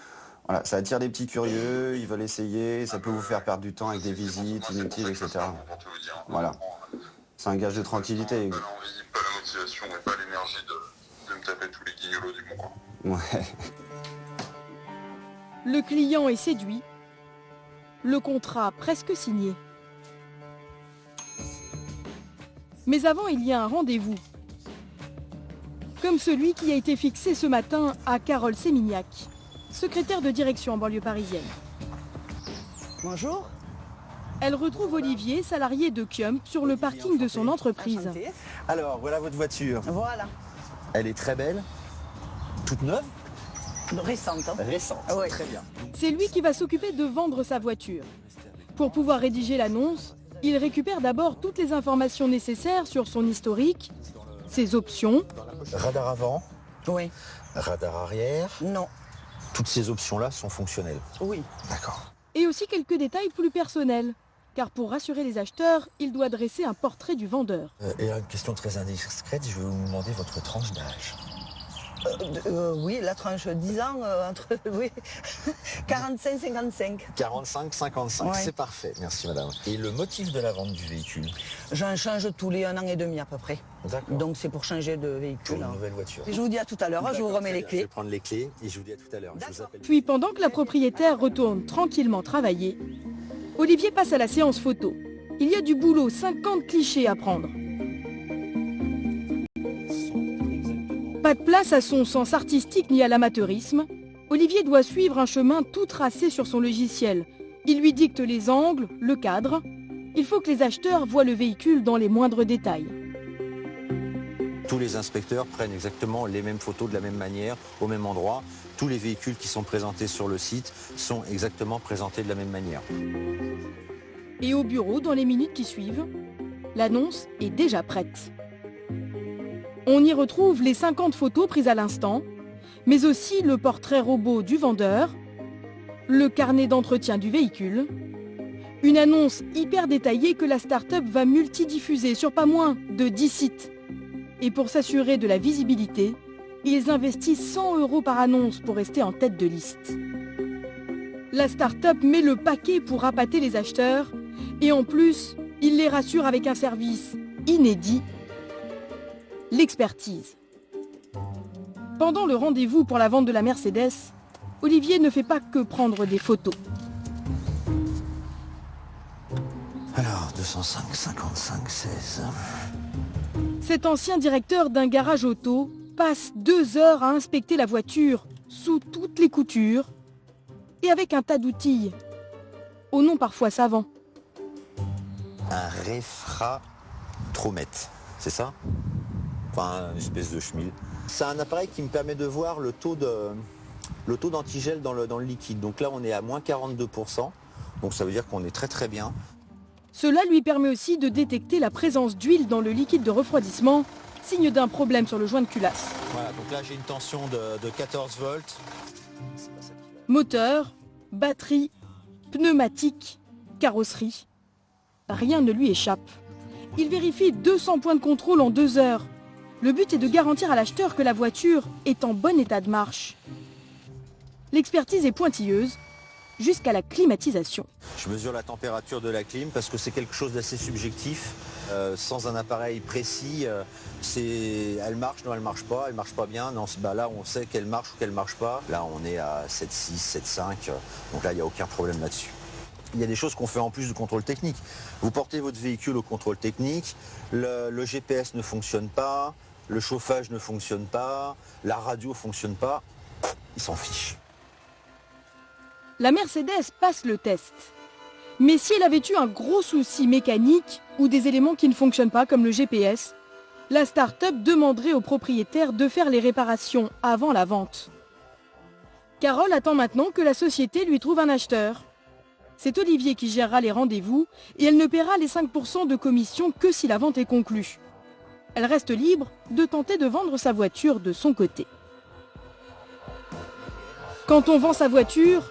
voilà, ça attire des petits curieux, ils veulent essayer, ça peut vous faire perdre du temps avec des visites inutiles, etc. Voilà. C'est un gage de tranquillité. Pas l'envie, pas la motivation et pas l'énergie de me taper tous les guignolos du bon coin. Ouais. Le client est séduit. Le contrat presque signé. Mais avant, il y a un rendez-vous. Comme celui qui a été fixé ce matin à Carole Sémignac, secrétaire de direction en banlieue parisienne. Bonjour. Elle retrouve Olivier, salarié de Kium, sur le parking de son entreprise. Enchanté. Alors, voilà votre voiture. Voilà. Elle est très belle, toute neuve. Récente. Hein. Récente, Oui. très bien. C'est lui qui va s'occuper de vendre sa voiture. Pour pouvoir rédiger l'annonce, il récupère d'abord toutes les informations nécessaires sur son historique, ses options. Radar avant. Oui. Radar arrière. Non. Toutes ces options-là sont fonctionnelles. Oui. D'accord. Et aussi quelques détails plus personnels. Car pour rassurer les acheteurs, il doit dresser un portrait du vendeur. Et une question très indiscrète, je vais vous demander votre tranche d'âge. Oui, la tranche 10 ans, entre oui, 45-55. 45-55, Ouais. c'est parfait, merci madame. Et le motif de la vente du véhicule? J'en change tous les 1 an et demi à peu près. D'accord. Donc c'est pour changer de véhicule. Pour une nouvelle voiture. Et je vous dis à tout à l'heure, je vous D'accord, remets très les bien. clés. Je vais prendre les clés et je vous dis à tout à l'heure. Je vous appelle. Puis pendant que la propriétaire retourne tranquillement travailler, Olivier passe à la séance photo. Il y a du boulot, 50 clichés à prendre. Pas de place à son sens artistique ni à l'amateurisme. Olivier doit suivre un chemin tout tracé sur son logiciel. Il lui dicte les angles, le cadre. Il faut que les acheteurs voient le véhicule dans les moindres détails. Tous les inspecteurs prennent exactement les mêmes photos de la même manière, au même endroit. Tous les véhicules qui sont présentés sur le site sont exactement présentés de la même manière. Et au bureau, dans les minutes qui suivent, l'annonce est déjà prête. On y retrouve les 50 photos prises à l'instant, mais aussi le portrait robot du vendeur, le carnet d'entretien du véhicule, une annonce hyper détaillée que la start-up va multidiffuser sur pas moins de 10 sites. Et pour s'assurer de la visibilité, ils investissent 100 € par annonce pour rester en tête de liste. La start-up met le paquet pour appâter les acheteurs et en plus, il les rassure avec un service inédit, l'expertise. Pendant le rendez-vous pour la vente de la Mercedes, Olivier ne fait pas que prendre des photos. Alors, 205, 55, 16... Cet ancien directeur d'un garage auto passe 2 heures à inspecter la voiture sous toutes les coutures et avec un tas d'outils, au nom parfois savant. Un réfractomètre, c'est ça? Enfin, une espèce de schmil. C'est un appareil qui me permet de voir le taux d'antigel dans le liquide. Donc là, on est à moins 42%. Donc ça veut dire qu'on est très très bien. Cela lui permet aussi de détecter la présence d'huile dans le liquide de refroidissement, signe d'un problème sur le joint de culasse. Voilà, donc là j'ai une tension de 14 volts. Moteur, batterie, pneumatique, carrosserie. Rien ne lui échappe. Il vérifie 200 points de contrôle en 2 heures. Le but est de garantir à l'acheteur que la voiture est en bon état de marche. L'expertise est pointilleuse, jusqu'à la climatisation. Je mesure la température de la clim parce que c'est quelque chose d'assez subjectif. Sans un appareil précis, elle marche, non elle marche pas bien. Non, là on sait qu'elle marche ou qu'elle marche pas. Là on est à 7,6, 7,5, donc là il n'y a aucun problème là-dessus. Il y a des choses qu'on fait en plus du contrôle technique. Vous portez votre véhicule au contrôle technique, le GPS ne fonctionne pas, le chauffage ne fonctionne pas, la radio ne fonctionne pas, ils s'en fichent. La Mercedes passe le test. Mais si elle avait eu un gros souci mécanique ou des éléments qui ne fonctionnent pas comme le GPS, la start-up demanderait au propriétaire de faire les réparations avant la vente. Carole attend maintenant que la société lui trouve un acheteur. C'est Olivier qui gérera les rendez-vous et elle ne paiera les 5% de commission que si la vente est conclue. Elle reste libre de tenter de vendre sa voiture de son côté. Quand on vend sa voiture,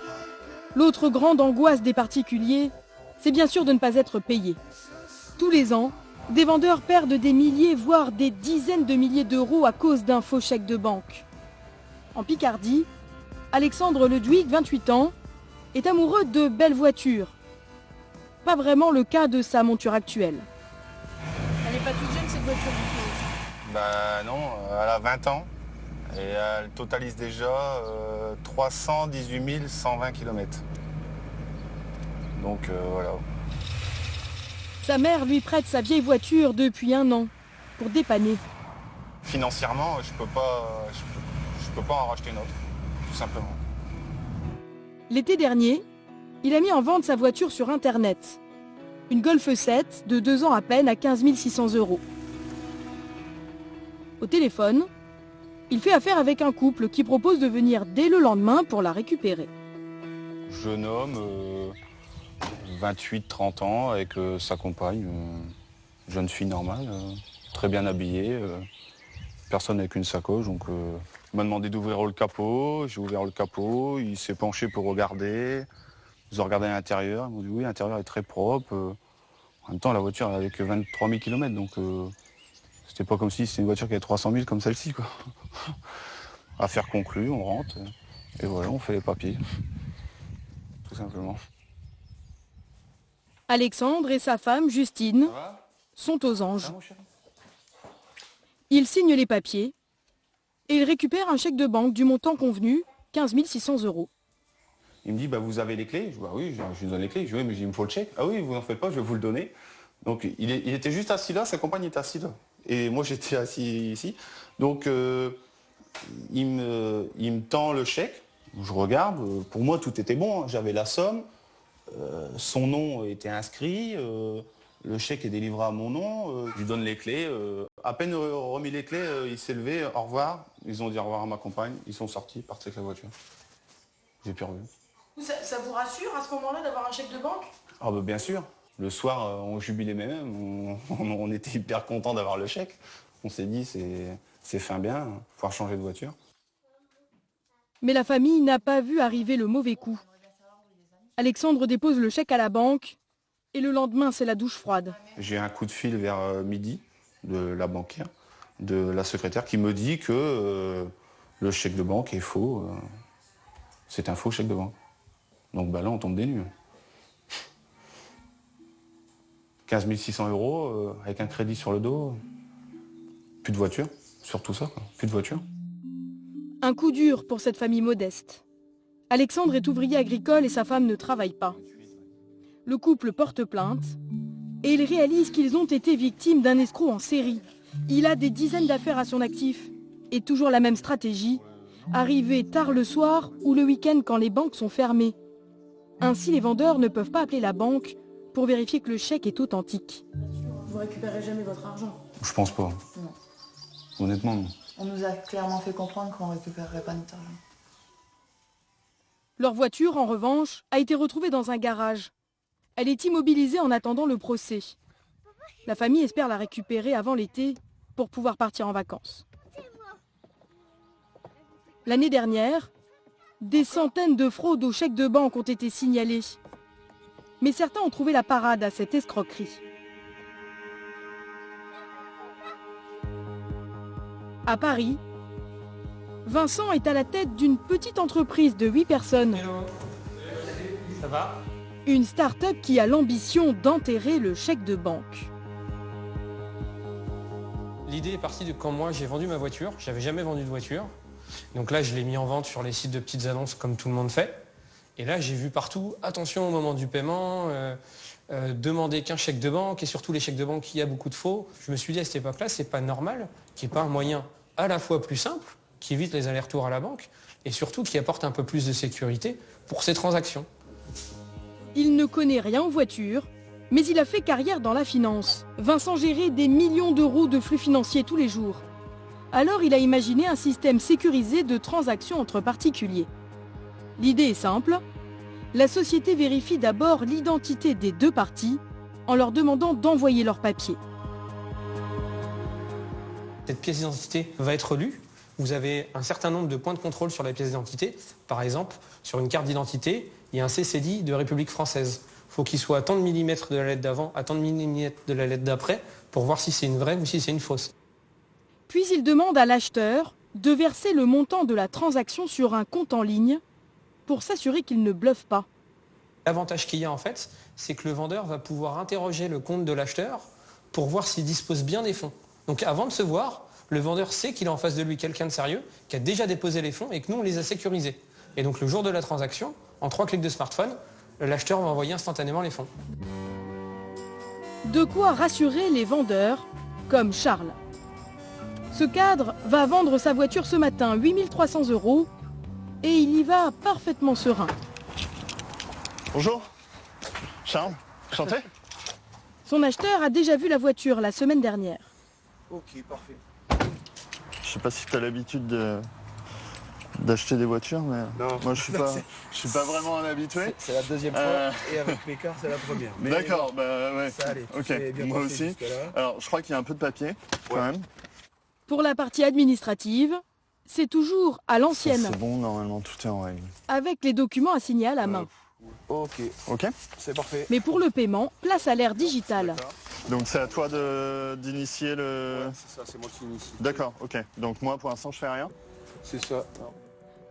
l'autre grande angoisse des particuliers, c'est bien sûr de ne pas être payé. Tous les ans, des vendeurs perdent des milliers, voire des dizaines de milliers d'euros à cause d'un faux chèque de banque. En Picardie, Alexandre Ledouig, 28 ans, est amoureux de belles voitures. Pas vraiment le cas de sa monture actuelle. Elle n'est pas toute jeune cette voiture du coup. Bah non, elle a 20 ans et elle totalise déjà 318 120 km. Donc voilà. Sa mère lui prête sa vieille voiture depuis 1 an pour dépanner. Financièrement, je peux pas en racheter une autre, tout simplement. L'été dernier, il a mis en vente sa voiture sur Internet. Une Golf 7 de 2 ans à peine à 15 600 euros. Au téléphone, il fait affaire avec un couple qui propose de venir dès le lendemain pour la récupérer. Jeune homme, 28-30 ans, avec sa compagne, jeune fille normale, très bien habillée, personne avec une sacoche. Donc, il m'a demandé d'ouvrir le capot, j'ai ouvert le capot, il s'est penché pour regarder. Ils ont regardé à l'intérieur, ils m'ont dit oui, l'intérieur est très propre. En même temps, la voiture elle avait que 23 000 km, donc c'était pas comme si c'était une voiture qui avait 300 000 comme celle-ci, quoi. Affaire conclue, on rentre, et voilà, on fait les papiers, tout simplement. Alexandre et sa femme, Justine, sont aux anges. Ils signent les papiers et ils récupèrent un chèque de banque du montant convenu, 15 600 euros. Il me dit, bah, vous avez les clés? Je dis, bah oui, je lui donne les clés. Je dis, oui, mais il me faut le chèque. Ah oui, vous n'en faites pas, je vais vous le donner. Donc il était juste assis là, sa compagne était assise là. Et moi j'étais assis ici. Donc il me tend le chèque, je regarde, pour moi tout était bon, hein. J'avais la somme, son nom était inscrit, le chèque est délivré à mon nom, je lui donne les clés. À peine remis les clés, il s'est levé, au revoir. Ils ont dit au revoir à ma compagne, ils sont sortis, partis avec la voiture. J'ai plus revu. Ça vous rassure à ce moment-là d'avoir un chèque de banque? Ah bah bien sûr. Le soir, on jubilait même, on était hyper contents d'avoir le chèque. On s'est dit, c'est fin bien, pouvoir changer de voiture. Mais la famille n'a pas vu arriver le mauvais coup. Alexandre dépose le chèque à la banque et le lendemain, c'est la douche froide. J'ai un coup de fil vers midi de la banquière, de la secrétaire, qui me dit que le chèque de banque est faux. C'est un faux chèque de banque. Donc bah là, on tombe des nues. 15 600 euros, avec un crédit sur le dos, plus de voiture, surtout ça, quoi. Plus de voiture. Un coup dur pour cette famille modeste. Alexandre est ouvrier agricole et sa femme ne travaille pas. Le couple porte plainte et ils réalisent qu'ils ont été victimes d'un escroc en série. Il a des dizaines d'affaires à son actif et toujours la même stratégie, arriver tard le soir ou le week-end quand les banques sont fermées. Ainsi, les vendeurs ne peuvent pas appeler la banque pour vérifier que le chèque est authentique. Vous récupérez jamais votre argent? Je pense pas. Non. Honnêtement, non. On nous a clairement fait comprendre qu'on ne récupérerait pas notre argent. Leur voiture, en revanche, a été retrouvée dans un garage. Elle est immobilisée en attendant le procès. La famille espère la récupérer avant l'été pour pouvoir partir en vacances. L'année dernière, des centaines de fraudes aux chèques de banque ont été signalées. Mais certains ont trouvé la parade à cette escroquerie. À Paris, Vincent est à la tête d'une petite entreprise de 8 personnes. Hello. Ça va? Une start-up qui a l'ambition d'enterrer le chèque de banque. L'idée est partie de quand moi j'ai vendu ma voiture. J'avais jamais vendu de voiture. Donc là, je l'ai mis en vente sur les sites de petites annonces comme tout le monde fait. Et là, j'ai vu partout, attention au moment du paiement, demander qu'un chèque de banque, et surtout les chèques de banque, il y a beaucoup de faux. Je me suis dit à cette époque-là, c'est pas normal qu'il n'y ait pas un moyen à la fois plus simple, qui évite les allers-retours à la banque, et surtout qui apporte un peu plus de sécurité pour ces transactions. Il ne connaît rien aux voitures, mais il a fait carrière dans la finance. Vincent gérait des millions d'euros de flux financiers tous les jours. Alors il a imaginé un système sécurisé de transactions entre particuliers. L'idée est simple. La société vérifie d'abord l'identité des deux parties en leur demandant d'envoyer leurs papiers. Cette pièce d'identité va être lue. Vous avez un certain nombre de points de contrôle sur la pièce d'identité. Par exemple, sur une carte d'identité, il y a un CCD de République française. faut qu'il soit à tant de millimètres de la lettre d'avant, à tant de millimètres de la lettre d'après, pour voir si c'est une vraie ou si c'est une fausse. Puis il demande à l'acheteur de verser le montant de la transaction sur un compte en ligne pour s'assurer qu'il ne bluffe pas. L'avantage qu'il y a en fait, c'est que le vendeur va pouvoir interroger le compte de l'acheteur pour voir s'il dispose bien des fonds. Donc avant de se voir, le vendeur sait qu'il a en face de lui quelqu'un de sérieux, qui a déjà déposé les fonds et que nous on les a sécurisés. Et donc le jour de la transaction, en 3 clics de smartphone, l'acheteur va envoyer instantanément les fonds. De quoi rassurer les vendeurs, comme Charles. Ce cadre va vendre sa voiture ce matin 8 300 € et il y va parfaitement serein. Bonjour, Charles, enchanté. Son acheteur a déjà vu la voiture la semaine dernière. Ok, parfait. Je sais pas si tu as l'habitude d'acheter des voitures, mais non, moi je suis pas vraiment un habitué. C'est la deuxième fois et avec mes cars c'est la première. D'accord, bah ouais. Ça allait, ok, moi aussi. Alors je crois qu'il y a un peu de papier quand même. Pour la partie administrative, c'est toujours à l'ancienne. C'est bon, normalement tout est en règle. Avec les documents à signer à la main. Ok, c'est parfait. Mais pour le paiement, place à l'ère digitale. Donc c'est à toi d'initier le... Ouais, c'est ça, c'est moi qui initie. D'accord, ok. Donc moi pour l'instant je fais rien. C'est ça.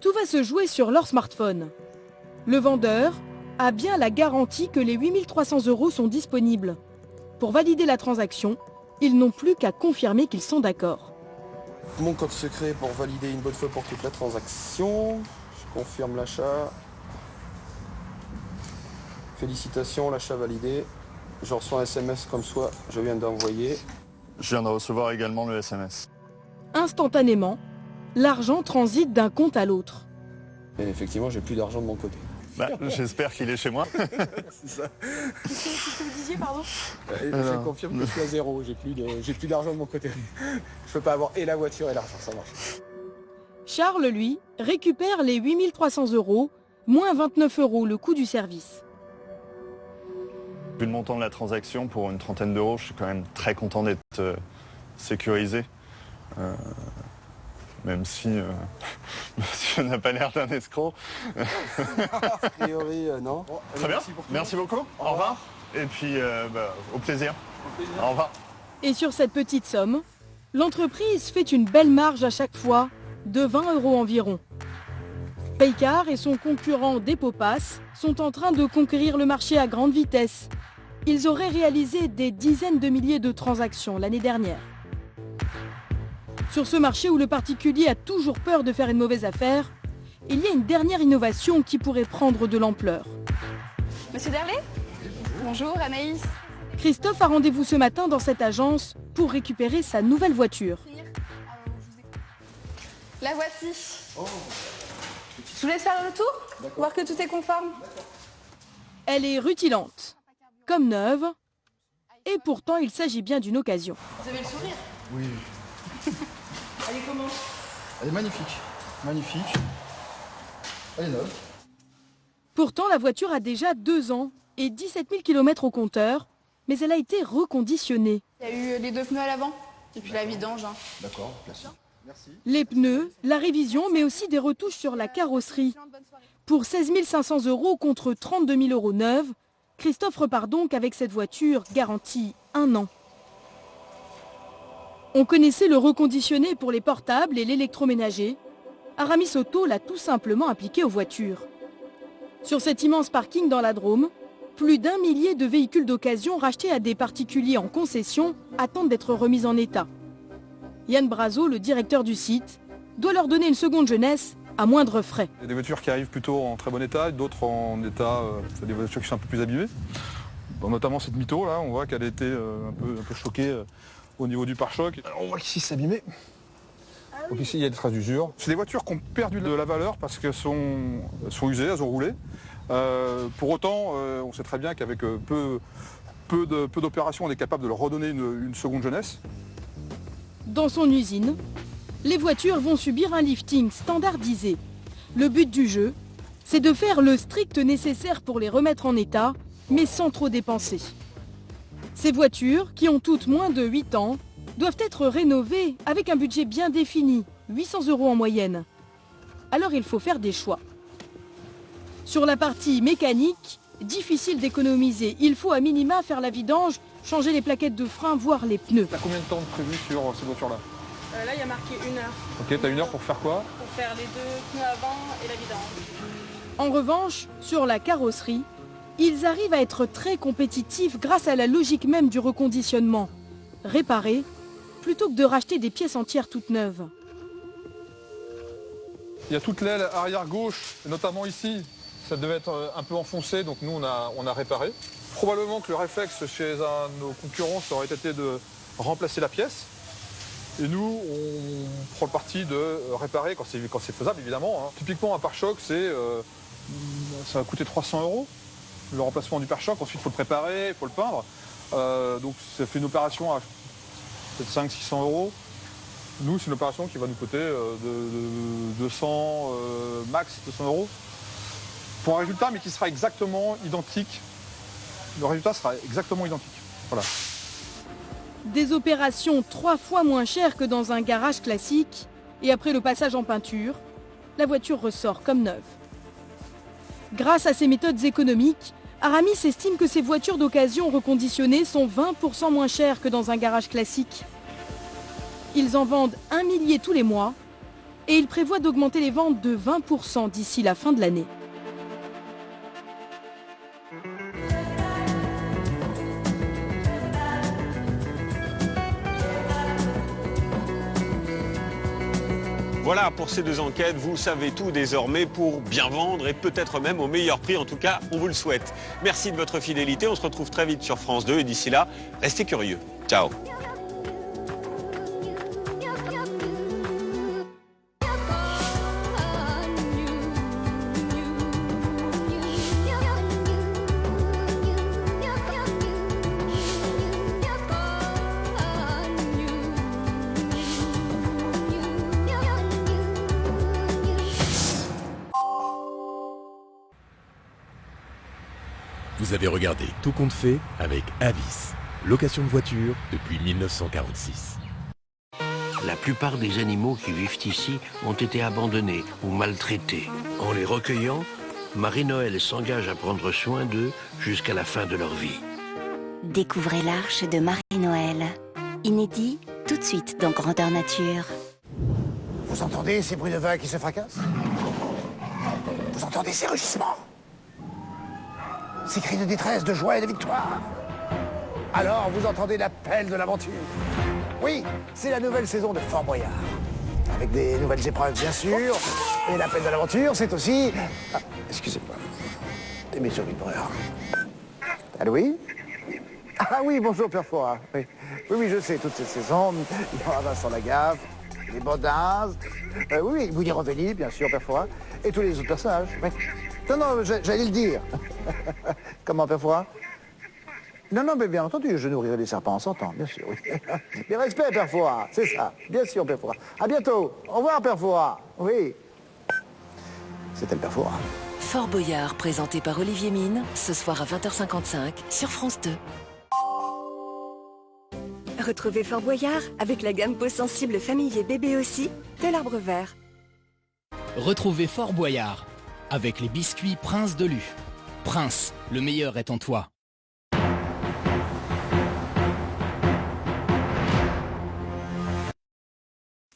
Tout va se jouer sur leur smartphone. Le vendeur a bien la garantie que les 8 300 € sont disponibles. Pour valider la transaction, ils n'ont plus qu'à confirmer qu'ils sont d'accord. Mon code secret pour valider une bonne fois pour toute la transaction. Je confirme l'achat. Félicitations, l'achat validé. Je reçois un SMS comme soit je viens d'envoyer. Je viens de recevoir également le SMS. Instantanément, l'argent transite d'un compte à l'autre. Et effectivement, j'ai plus d'argent de mon côté. Bah, j'espère qu'il est chez moi. C'est ça. Qu'est-ce que vous disiez, pardon? Je confirme que je suis à zéro, j'ai plus d'argent de mon côté. Je peux pas avoir et la voiture et l'argent, ça marche. Charles, lui, récupère les 8 300 €, moins 29 € le coût du service. Vu le montant de la transaction, pour une trentaine d'euros, je suis quand même très content d'être sécurisé. Même si monsieur n'a pas l'air d'un escroc. A priori, non. Très bien, merci beaucoup. Au revoir. Et puis, au plaisir. Au revoir. Et sur cette petite somme, l'entreprise fait une belle marge à chaque fois, de 20 € environ. Paycar et son concurrent Depopass sont en train de conquérir le marché à grande vitesse. Ils auraient réalisé des dizaines de milliers de transactions l'année dernière. Sur ce marché où le particulier a toujours peur de faire une mauvaise affaire, il y a une dernière innovation qui pourrait prendre de l'ampleur. Monsieur Derlet? Bonjour, Anaïs. Christophe a rendez-vous ce matin dans cette agence pour récupérer sa nouvelle voiture. La voici. Je vous laisse faire le tour, voir que tout est conforme. Elle est rutilante, comme neuve, et pourtant il s'agit bien d'une occasion. Vous avez le sourire? Oui. Elle est comment? Elle est magnifique. Magnifique. Elle est neuve. Pourtant la voiture a déjà 2 ans et 17 000 km au compteur, mais elle a été reconditionnée. Il y a eu les 2 pneus à l'avant, et puis la vidange. D'accord, classique. Merci. Les pneus, la révision, mais aussi des retouches sur la carrosserie. Pour 16 500 € contre 32 000 € neuve, Christophe repart donc avec cette voiture garantie 1 an. On connaissait le reconditionné pour les portables et l'électroménager. Aramis Auto l'a tout simplement appliqué aux voitures. Sur cet immense parking dans la Drôme, plus d'1 millier de véhicules d'occasion rachetés à des particuliers en concession attendent d'être remis en état. Yann Brazo, le directeur du site, doit leur donner une seconde jeunesse à moindre frais. Il y a des voitures qui arrivent plutôt en très bon état, d'autres en état, c'est des voitures qui sont un peu plus abîmées. Bon, notamment cette Mytho, là, on voit qu'elle a été un peu choquée au niveau du pare-choc. Alors, on voit qu'ici c'est abîmé. Donc ici il y a des traces d'usure. C'est des voitures qui ont perdu de la valeur parce qu'elles sont usées, elles ont roulé. Pour autant, on sait très bien qu'avec peu d'opérations, on est capable de leur redonner une seconde jeunesse. Dans son usine, les voitures vont subir un lifting standardisé. Le but du jeu, c'est de faire le strict nécessaire pour les remettre en état, mais sans trop dépenser. Ces voitures, qui ont toutes moins de 8 ans, doivent être rénovées avec un budget bien défini, 800 € en moyenne. Alors il faut faire des choix. Sur la partie mécanique, difficile d'économiser. Il faut à minima faire la vidange, changer les plaquettes de frein, voire les pneus. T'as combien de temps de prévu sur ces voitures-là? Là, il y a marqué 1 heure. Ok, t'as 1 heure pour faire quoi? Pour faire les 2 pneus avant et la vidange. En revanche, sur la carrosserie, ils arrivent à être très compétitifs grâce à la logique même du reconditionnement. Réparer, plutôt que de racheter des pièces entières toutes neuves. Il y a toute l'aile arrière gauche, notamment ici. Ça devait être un peu enfoncé, donc nous on a réparé. Probablement que le réflexe chez un de nos concurrents, ça aurait été de remplacer la pièce. Et nous, on prend le parti de réparer quand c'est faisable, évidemment. Typiquement, un pare-choc, ça va coûter 300 €, le remplacement du pare-choc. Ensuite, il faut le préparer, il faut le peindre. Donc ça fait une opération à peut-être 500-600 €. Nous, c'est une opération qui va nous coûter de 200, max 200 € pour un résultat, mais qui sera exactement identique. Le résultat sera exactement identique. Voilà. Des opérations 3 fois moins chères que dans un garage classique. Et après le passage en peinture, la voiture ressort comme neuve. Grâce à ces méthodes économiques, Aramis estime que ces voitures d'occasion reconditionnées sont 20% moins chères que dans un garage classique. Ils en vendent 1 millier tous les mois et ils prévoient d'augmenter les ventes de 20% d'ici la fin de l'année. Voilà pour ces 2 enquêtes, vous savez tout désormais pour bien vendre et peut-être même au meilleur prix. En tout cas, on vous le souhaite. Merci de votre fidélité, on se retrouve très vite sur France 2 et d'ici là, restez curieux. Ciao. Vous avez regardé Tout compte fait avec Avis, location de voiture depuis 1946. La plupart des animaux qui vivent ici ont été abandonnés ou maltraités. En les recueillant, Marie-Noël s'engage à prendre soin d'eux jusqu'à la fin de leur vie. Découvrez l'Arche de Marie-Noël. Inédit, tout de suite dans Grandeur Nature. Vous entendez ces bruits de vagues qui se fracassent? Vous entendez ces rugissements? Ces cris de détresse, de joie et de victoire? Alors vous entendez l'appel de l'aventure. Oui, c'est la nouvelle saison de Fort Boyard. Avec des nouvelles épreuves, bien sûr. Et l'appel de l'aventure, c'est aussi... Ah, excusez-moi. Des messieurs vibreurs. Allô, oui? Ah oui, bonjour, Père Fouras. Oui. Oui, je sais, toutes ces saisons, il y aura Vincent Lagaffe, les Baudins, oui, Willy Rovelli, bien sûr, Père Fouras, et tous les autres personnages. Oui. Non, j'allais le dire. Comment, Père Fouras? Non, mais bien entendu, je nourrirai les serpents en s'entend, bien sûr, oui. Mais respect, Père Fouras, c'est ça, bien sûr, Père Fouras. À bientôt. Au revoir, Père Fouras. Oui. C'était le Père Fouras. Fort Boyard, présenté par Olivier Mine, ce soir à 20h55 sur France 2. Retrouvez Fort Boyard avec la gamme peau sensible famille et bébé aussi de l'Arbre Vert. Retrouvez Fort Boyard avec les biscuits Prince de Lu. Prince, le meilleur est en toi.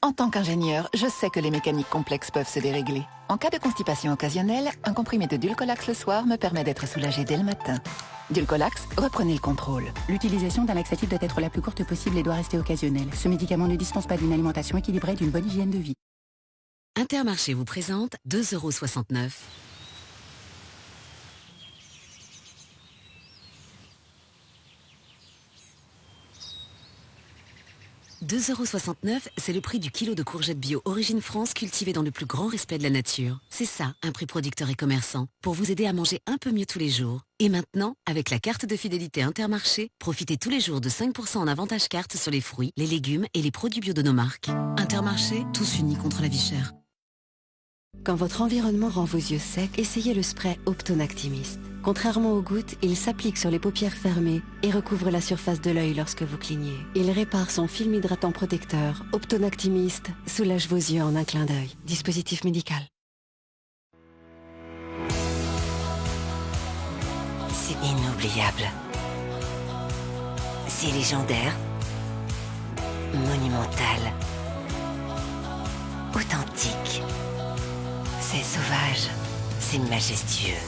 En tant qu'ingénieur, je sais que les mécaniques complexes peuvent se dérégler. En cas de constipation occasionnelle, un comprimé de Dulcolax le soir me permet d'être soulagé dès le matin. Dulcolax, reprenez le contrôle. L'utilisation d'un laxatif doit être la plus courte possible et doit rester occasionnelle. Ce médicament ne dispense pas d'une alimentation équilibrée et d'une bonne hygiène de vie. Intermarché vous présente 2,69 €. €2,69 €, c'est le prix du kilo de courgettes bio Origine France cultivées dans le plus grand respect de la nature. C'est ça, un prix producteur et commerçant, pour vous aider à manger un peu mieux tous les jours. Et maintenant, avec la carte de fidélité Intermarché, profitez tous les jours de 5% en avantage carte sur les fruits, les légumes et les produits bio de nos marques. Intermarché, tous unis contre la vie chère. Quand votre environnement rend vos yeux secs, essayez le spray Optonactimist. Contrairement aux gouttes, il s'applique sur les paupières fermées et recouvre la surface de l'œil lorsque vous clignez. Il répare son film hydratant protecteur. Optonactimist soulage vos yeux en un clin d'œil. Dispositif médical. C'est inoubliable. C'est légendaire. Monumental. Authentique. C'est sauvage. C'est majestueux.